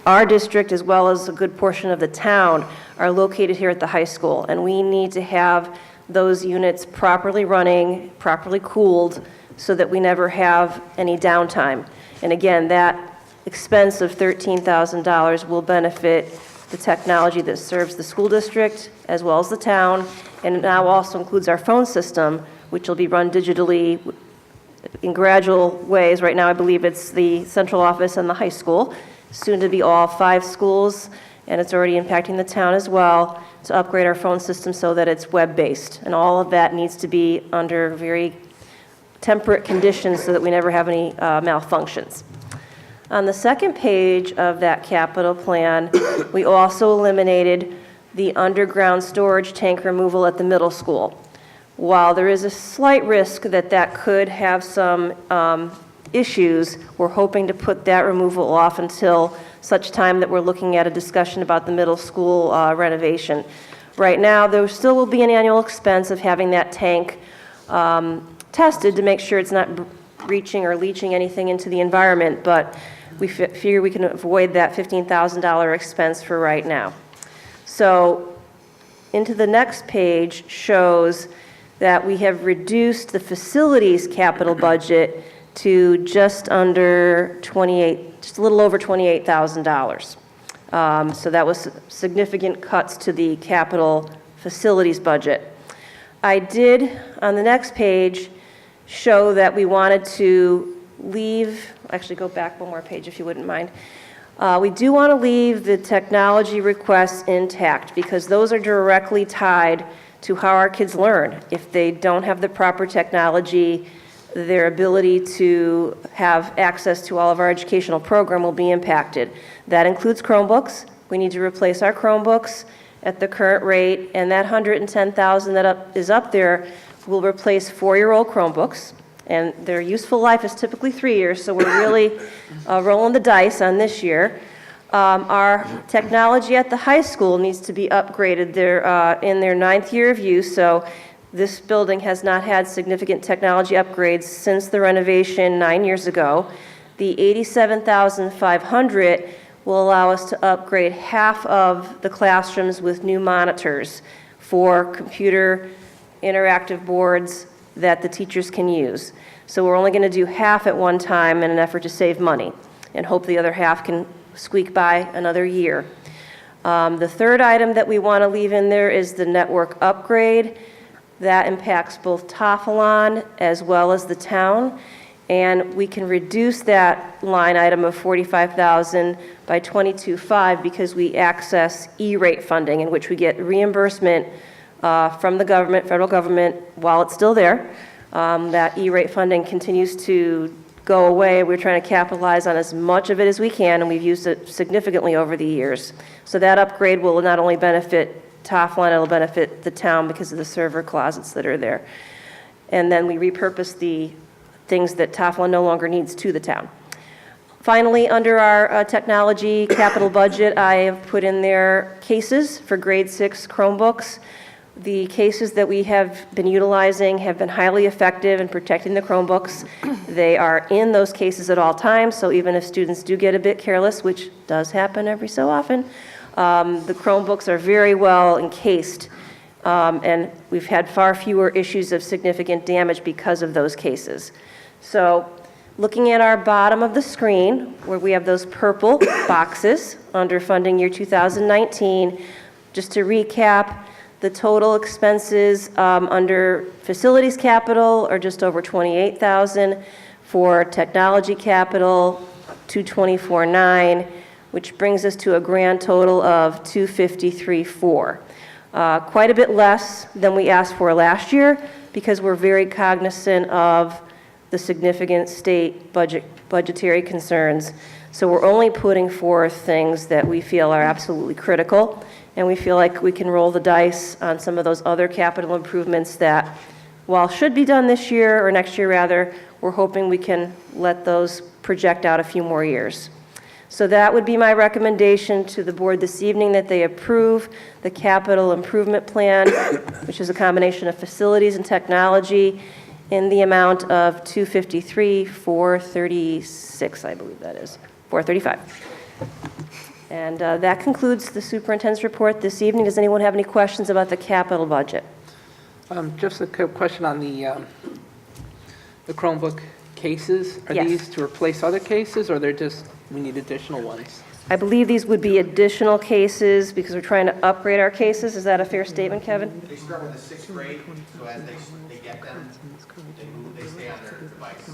our district, as well as a good portion of the town, are located here at the high school. And we need to have those units properly running, properly cooled, so that we never have any downtime. And again, that expense of $13,000 will benefit the technology that serves the school district as well as the town, and it now also includes our phone system, which will be run digitally in gradual ways. Right now, I believe it's the central office and the high school, soon to be all 5 schools, and it's already impacting the town as well, to upgrade our phone system so that it's web-based. And all of that needs to be under very temperate conditions so that we never have any malfunctions. On the second page of that capital plan, we also eliminated the underground storage tank removal at the middle school. While there is a slight risk that that could have some issues, we're hoping to put that removal off until such time that we're looking at a discussion about the middle school renovation. Right now, there still will be an annual expense of having that tank tested to make sure it's not breaching or leaching anything into the environment, but we figure we can avoid that $15,000 expense for right now. So into the next page shows that we have reduced the facilities capital budget to just under just a little over $28,000. So that was significant cuts to the capital facilities budget. I did, on the next page, show that we wanted to actually go back one more page if you wouldn't mind. We do want to leave the technology requests intact because those are directly tied to how our kids learn. If they don't have the proper technology, their ability to have access to all of our educational program will be impacted. That includes Chromebooks. We need to replace our Chromebooks at the current rate, and that $110,000 that is up there will replace 4-year-old Chromebooks, and their useful life is typically 3 years, so we're really rolling the dice on this year. Our technology at the high school needs to be upgraded. They're in their 9th year of use, so this building has not had significant technology upgrades since the renovation 9 years ago. The $87,500 will allow us to upgrade half of the classrooms with new monitors for computer interactive boards that the teachers can use. So we're only going to do half at one time in an effort to save money and hope the other half can squeak by another year. The third item that we want to leave in there is the network upgrade. That impacts both Toffelon as well as the town, and we can reduce that line item of $45,000 by $22,500 because we access E-rate funding, in which we get reimbursement from the government, federal government, while it's still there. That E-rate funding continues to go away. We're trying to capitalize on as much of it as we can, and we've used it significantly over the years. So that upgrade will not only benefit Toffelon, it'll benefit the town because of the server closets that are there. And then we repurpose the things that Toffelon no longer needs to the town. Finally, under our technology capital budget, I have put in there cases for grade 6 Chromebooks. The cases that we have been utilizing have been highly effective in protecting the Chromebooks. They are in those cases at all times, so even if students do get a bit careless, which does happen every so often, the Chromebooks are very well encased, and we've had far fewer issues of significant damage because of those cases. So looking at our bottom of the screen, where we have those purple boxes under funding year 2019, just to recap, the total expenses under facilities capital are just over $28,000. For technology capital, $224,900, which brings us to a grand total of $253,400. Quite a bit less than we asked for last year because we're very cognizant of the significant state budgetary concerns. So we're only putting forth things that we feel are absolutely critical, and we feel like we can roll the dice on some of those other capital improvements that, while should be done this year, or next year rather, we're hoping we can let those project out a few more years. So that would be my recommendation to the board this evening, that they approve the capital improvement plan, which is a combination of facilities and technology, in the amount of $253,436, I believe that is, $435. And that concludes the superintendent's report this evening. Does anyone have any questions about the capital budget? Just a question on the Chromebook cases. Are Yes. these to replace other cases, or they're just, we need additional ones? I believe these would be additional cases because we're trying to upgrade our cases. Is that a fair statement, Kevin? They start with the 6th grade, so as they get them, they stay on their device.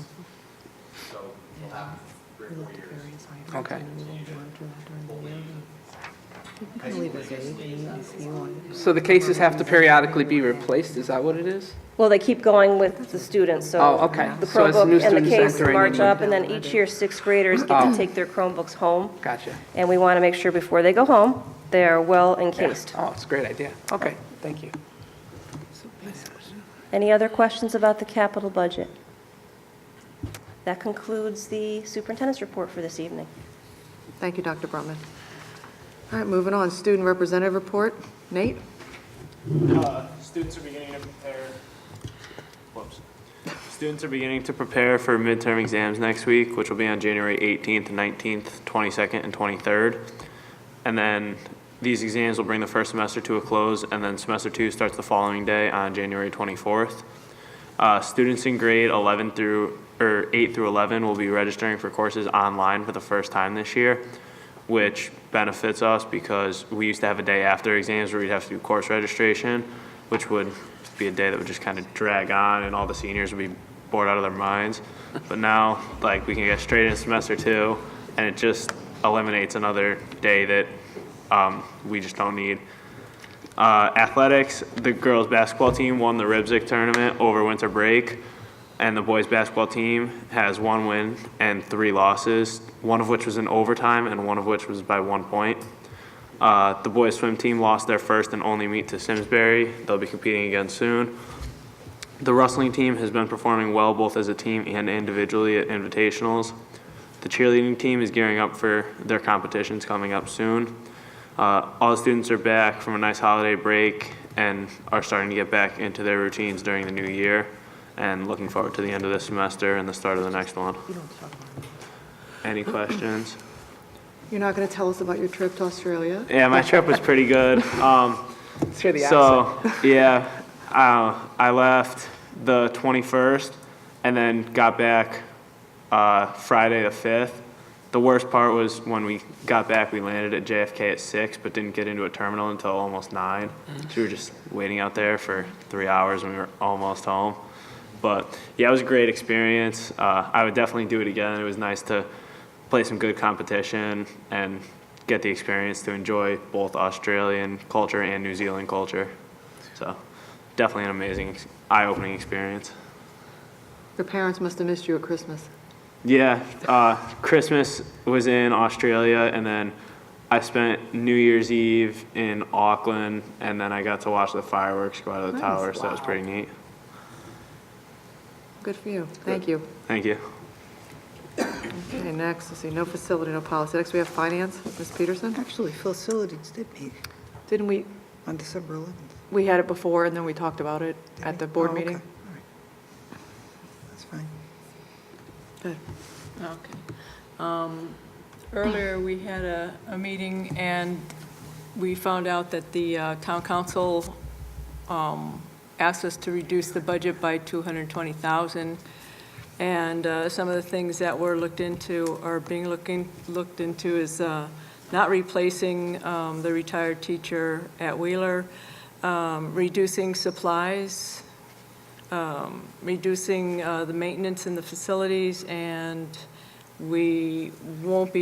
So they'll have 3 or 4 years. Okay. So the cases have to periodically be replaced, is that what it is? Well, they keep going with the students, so Oh, okay. the So as new Chromebook and the students case entering march in- up, and then each year 6th graders get to take their Chromebooks home. Gotcha. And we want to make sure before they go home, they are well encased. Oh, it's a great idea. Okay, thank you. Any other questions about the capital budget? That concludes the superintendent's report for this evening. Thank you, Dr. Brumman. All right, moving on, student representative report. Nate? Students are beginning to prepare. Whoops. Students are beginning to prepare for midterm exams next week, which will be on January 18th, 19th, 22nd, and 23rd. And then these exams will bring the first semester to a close, and then semester 2 starts the following day on January 24th. Students in grade 8 through 11 will be registering for courses online for the first time this year, which benefits us because we used to have a day after exams where we'd have to do course registration, which would be a day that would just kind of drag on and all the seniors would be bored out of their minds. But now, like, we can get straight into semester 2, and it just eliminates another day that we just don't need. Athletics, the girls basketball team won the Ribsic tournament over winter break, and the boys basketball team has 1 win and 3 losses, one of which was in overtime and one of which was by 1 point. The boys swim team lost their first and only meet to Simsbury. They'll be competing again soon. The wrestling team has been performing well both as a team and individually at invitationals. The cheerleading team is gearing up for their competitions coming up soon. All the students are back from a nice holiday break and are starting to get back into their routines during the new year, and looking forward to the end of this semester and the start of the next one. Any questions? You're not going to tell us about your trip to Australia? Yeah, my trip was pretty good. Let's hear the So, yeah, I left the 21st and then got back Friday the 5th. The worst part was when we got back, we landed at JFK at 6, but didn't get into a terminal until almost 9. So we were just waiting out there for 3 hours and we were almost home. But yeah, it was a great experience. I would definitely do it again. It was nice to play some good competition and get the experience to enjoy both Australian culture and New Zealand culture. So definitely an amazing, eye-opening experience. Your parents must have missed you at Christmas. Yeah, Christmas was in Australia, and then I spent New Year's Eve in Auckland, and then I got to watch the fireworks go out of the tower, so that was pretty neat. Good for you. Thank you. Thank you. Okay, next, let's see, no facility, no policy. Next, we have finance. Ms. Peterson? Actually, facilities did meet Didn't we, on December 11th. we had it before, and then we talked about it at the board Oh, okay. meeting? All right. That's fine. Good. Okay. Earlier, we had a meeting, and we found out that the town council asked us to reduce the budget by $220,000. And some of the things that were looked into or being looked into is not replacing the retired teacher at Wheeler, reducing supplies, reducing the maintenance in the facilities, and we won't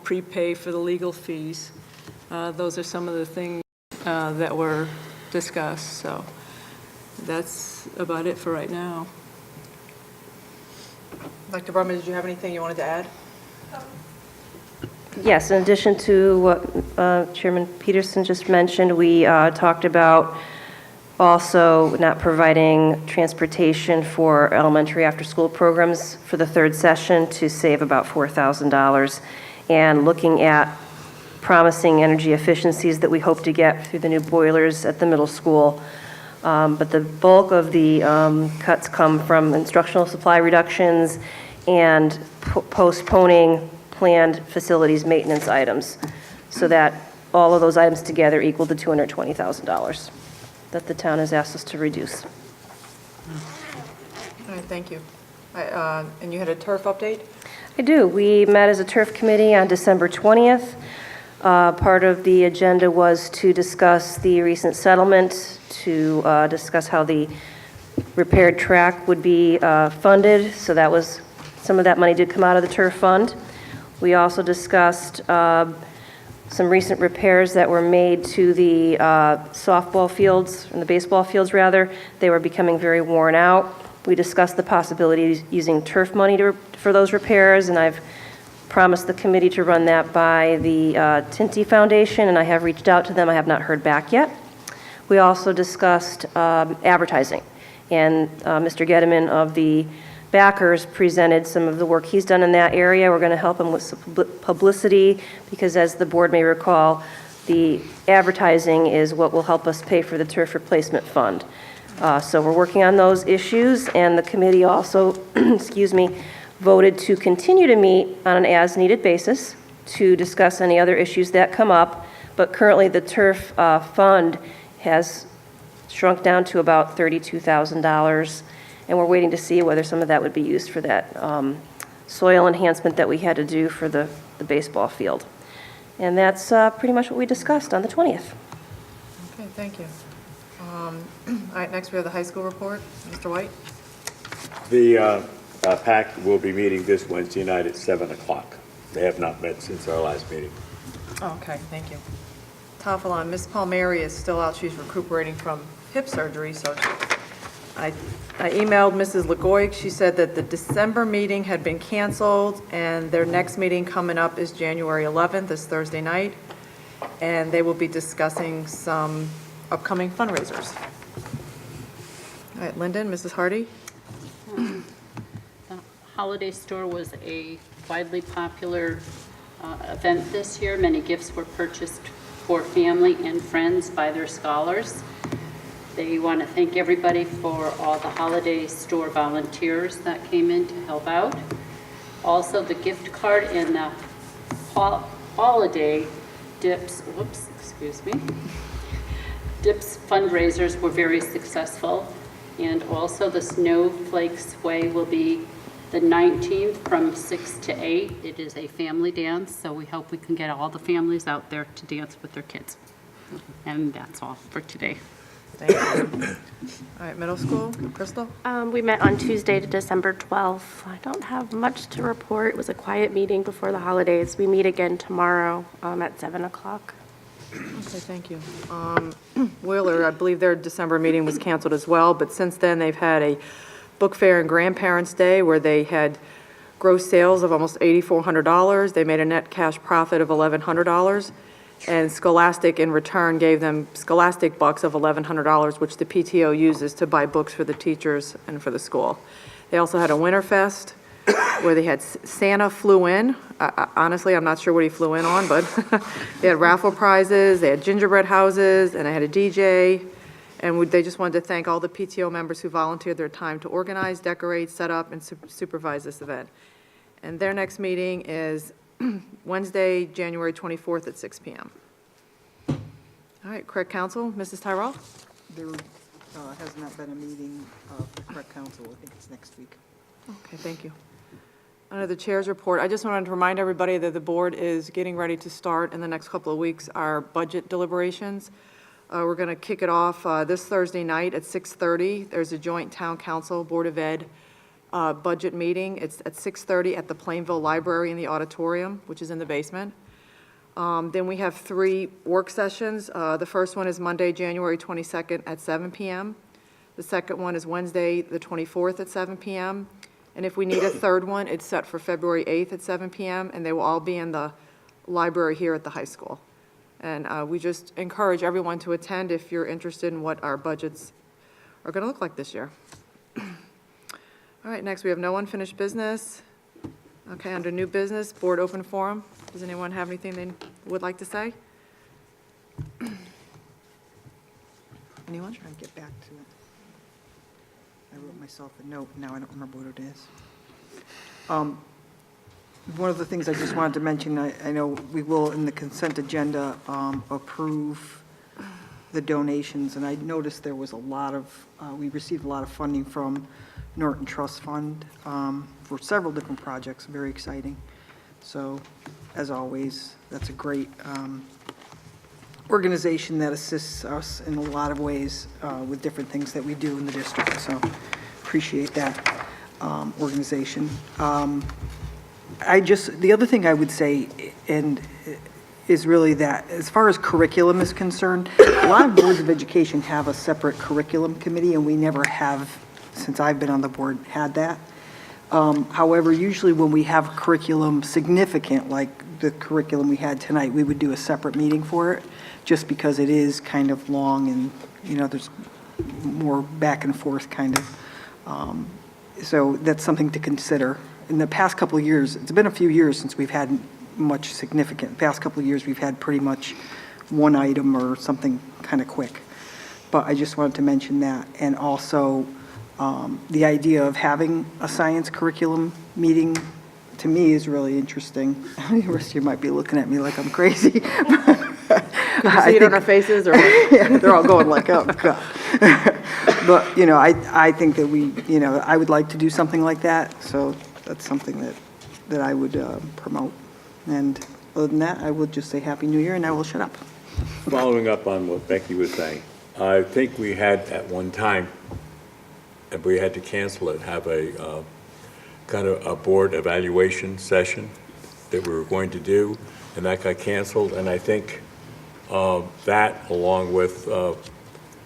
prepay for the legal fees. Those are some of the things that were discussed. So that's about it for right now. Dr. Brumman, did you have anything you wanted to add? Yes, in addition to what Chairman Peterson just mentioned, we talked about also not providing transportation for elementary after-school programs for the third session to save about $4,000, and looking at promising energy efficiencies that we hope to get through the new boilers at the middle school. But the bulk of the cuts come from instructional supply reductions and postponing planned facilities maintenance items, so that all of those items together equal the $220,000 that the town has asked us to reduce. All right, thank you. And you had a turf update? I do. We met as a turf committee on December 20th. Part of the agenda was to discuss the recent settlement, to discuss how the repaired track would be funded. So that was, some of that money did come out of the turf fund. We also discussed some recent repairs that were made to the softball fields, and the baseball fields rather. They were becoming very worn out. We discussed the possibility of using turf money for those repairs, and I've promised the committee to run that by the Tinty Foundation, and I have reached out to them. I have not heard back yet. We also discussed advertising, and Mr. Gedeman of the Backers presented some of the work he's done in that area. We're going to help him with some publicity, because as the board may recall, the advertising is what will help us pay for the turf replacement fund. So we're working on those issues, and the committee also, excuse me, voted to continue to meet on an as-needed basis to discuss any other issues that come up, but currently the turf fund has shrunk down to about $32,000, and we're waiting to see whether some of that would be used for that soil enhancement that we had to do for the baseball field. And that's pretty much what we discussed on the 20th. Okay, thank you. All right, next we have the high school report. Mr. White? The PAC will be meeting this Wednesday night at 7 o'clock. They have not met since our last meeting. Okay, thank you. Tafalon, Miss Palmieri is still out. She's recuperating from hip surgery, so I emailed Mrs. Legoy. She said that the December meeting had been canceled, and their next meeting coming up is January 11th, this Thursday night, and they will be discussing some upcoming fundraisers. All right, Lyndon, Mrs. Hardy? The holiday store was a widely popular event this year. Many gifts were purchased for family and friends by their scholars. They want to thank everybody for all the holiday store volunteers that came in to help out. Also, the gift card and the holiday dips, dips fundraisers were very successful. And also the Snowflakes Way will be the 19th from 6 to 8. It is a family dance, so we hope we can get all the families out there to dance with their kids. And that's all for today. Thank you. All right, middle school, Crystal? We met on Tuesday, December 12th. I don't have much to report. It was a quiet meeting before the holidays. We meet again tomorrow at 7 o'clock. Okay, thank you. Wheeler, I believe their December meeting was canceled as well, but since then, they've had a book fair and Grandparents' Day where they had gross sales of almost $8,400. They made a net cash profit of $1,100. And Scholastic, in return, gave them Scholastic bucks of $1,100, which the PTO uses to buy books for the teachers and for the school. They also had a Winterfest where they had Santa flew in. Honestly, I'm not sure what he flew in on, but they had raffle prizes, they had gingerbread houses, and they had a DJ. And they just wanted to thank all the PTO members who volunteered their time to organize, decorate, set up, and supervise this event. And their next meeting is Wednesday, January 24th at 6 p.m. All right, correct counsel, Mrs. Tyrell? There has not been a meeting of the correct council. I think it's next week. Okay, thank you. Under the chair's report, I just wanted to remind everybody that the board is getting ready to start in the next couple of weeks our budget deliberations. We're going to kick it off this Thursday night at 6:30. There's a joint town council, Board of Ed budget meeting. It's at 6:30 at the Plainville Library in the auditorium, which is in the basement. Then we have 3 work sessions. The first one is Monday, January 22nd at 7 p.m. The second one is Wednesday, the 24th at 7 p.m. And if we need a third one, it's set for February 8th at 7 p.m., and they will all be in the library here at the high school. And we just encourage everyone to attend if you're interested in what our budgets are going to look like this year. All right, next we have no unfinished business. Okay, under new business, board open forum. Does anyone have anything they would like to say? Anyone? Try and get back to it. I wrote myself a note, now I don't remember what it is. One of the things I just wanted to mention, I know we will, in the consent agenda, approve the donations, and I noticed there was a lot of, we received a lot of funding from Norton Trust Fund for several different projects, very exciting. So, as always, that's a great organization that assists us in a lot of ways with different things that we do in the district, so appreciate that organization. The other thing I would say, and is really that as far as curriculum is concerned, a lot of boards of education have a separate curriculum committee, and we never have, since I've been on the board, had that. However, usually when we have curriculum significant, like the curriculum we had tonight, we would do a separate meeting for it, just because it is kind of long and, you know, there's more back and forth kind of. So that's something to consider. In the past couple of years, it's been a few years since we've had much significant. Past couple of years, we've had pretty much one item or something kind of quick. but I just wanted to mention that. And also, the idea of having a science curriculum meeting, to me, is really interesting. The rest of you might be looking at me like I'm crazy. Can you see it on our faces, or? Yeah, they're all going like, oh, God. But, you know, I think that we, you know, I would like to do something like that, so that's something that I would promote. And other than that, I would just say Happy New Year, and I will shut up. Following up on what Becky was saying, I think we had at one time, and we had to cancel it, have a kind of a board evaluation session that we were going to do, and that got canceled. And I think that, along with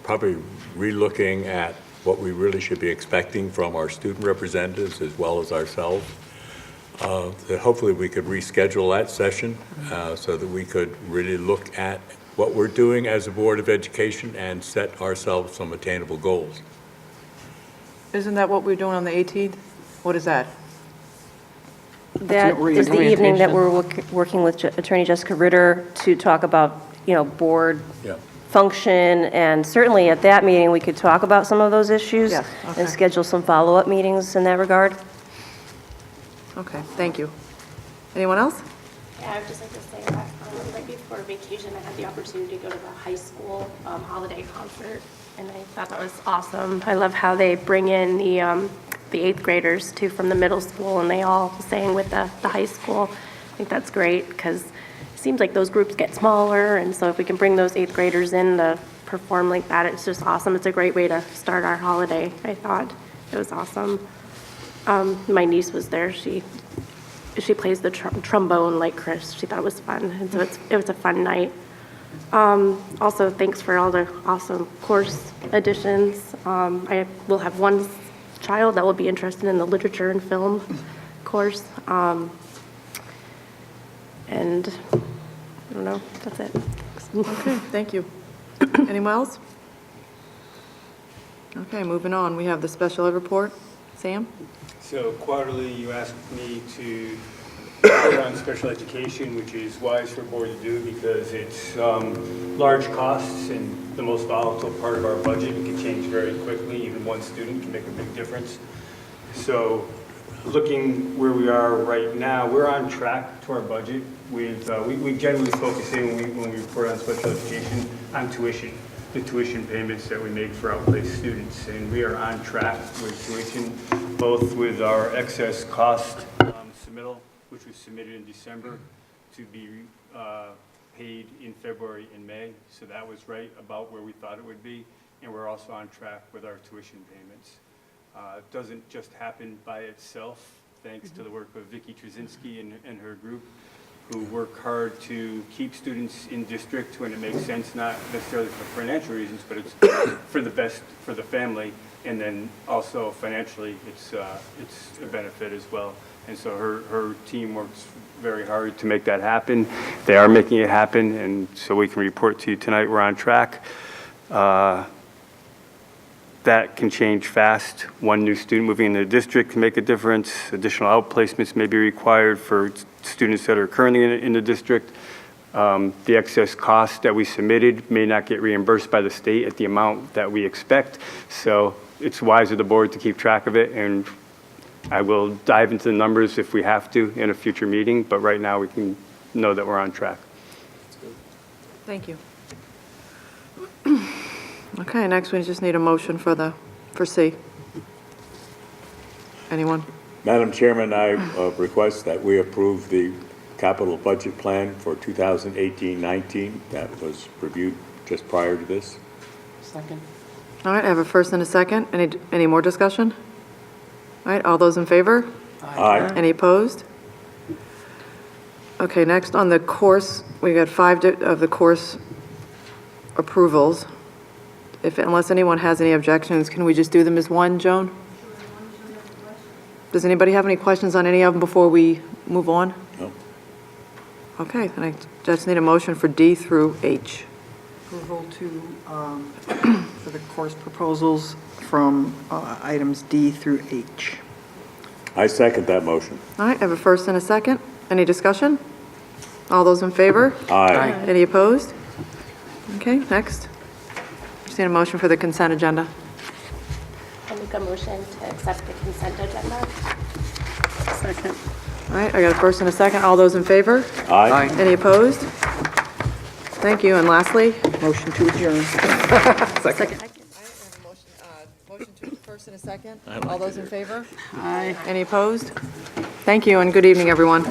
probably relooking at what we really should be expecting from our student representatives as well as ourselves, that hopefully we could reschedule that session so that we could really look at what we're doing as a Board of Education and set ourselves some attainable goals. Isn't that what we're doing on the 18th? What is that? That is the evening that we're working with Attorney Jessica Ritter to talk about, you know, board function, and certainly at that meeting, we could talk about some of those issues and schedule some follow-up meetings in that regard. Okay, thank you. Anyone else? Yeah, I would just like to say that right before vacation, I had the opportunity to go to the high school holiday concert, and I thought that was awesome. I love how they bring in the eighth graders too from the middle school, and they all sang with the high school. I think that's great because it seems like those groups get smaller, and so if we can bring those eighth graders in to perform like that, it's just awesome. It's a great way to start our holiday. I thought it was awesome. My niece was there. She plays the trombone like Chris. She thought it was fun, and so it was a fun night. Also, thanks for all the awesome course additions. I will have one child that will be interested in the literature and film course. And I don't know, that's it. Okay, thank you. Anyone else? Okay, moving on. We have the special ed report. Sam? So quarterly, you asked me to put on special education, which is wise for a board to do because it's large costs and the most volatile part of our budget. It can change very quickly. Even one student can make a big difference. So looking where we are right now, we're on track to our budget. We generally focus in when we report on special education on tuition, the tuition payments that we make for outplaced students. And we are on track with tuition, both with our excess cost submittal, which was submitted in December, to be paid in February and May. So that was right about where we thought it would be. And we're also on track with our tuition payments. It doesn't just happen by itself, thanks to the work of Vicki Trzynski and her group, who work hard to keep students in district when it makes sense, not necessarily for financial reasons, but it's for the best for the family, and then also financially, it's a benefit as well. And so her team works very hard to make that happen. They are making it happen, and so we can report to you tonight we're on track. That can change fast. One new student moving into the district can make a difference. Additional outplacements may be required for students that are currently in the district. The excess cost that we submitted may not get reimbursed by the state at the amount that we expect. So it's wise of the board to keep track of it, and I will dive into the numbers if we have to in a future meeting, but right now we can know that we're on track. Thank you. Okay, next we just need a motion for C. Anyone? Madam Chairman, I request that we approve the capital budget plan for 2018-19 that was reviewed just prior to this. Second. All right, I have a first and a second. Any more discussion? All right, all those in favor? Aye. Any opposed? Okay, next on the course, we got 5 of the course approvals. Unless anyone has any objections, can we just do them as one, Joan? Does anybody have any questions on any of them before we move on? No. Okay, then I just need a motion for D through H. Approval for the course proposals from items D through H. I second that motion. All right, I have a first and a second. Any discussion? All those in favor? Aye. Any opposed? Okay, next. Just Entertain a motion for the consent agenda. I make a motion to accept the consent agenda. Second. All right, I got a first and a second. All those in favor? Aye. Any opposed? Thank you. And lastly? Motion to adjourn. Second. Motion to first and a second. All those in favor? Aye. Any opposed? Thank you, and good evening, everyone.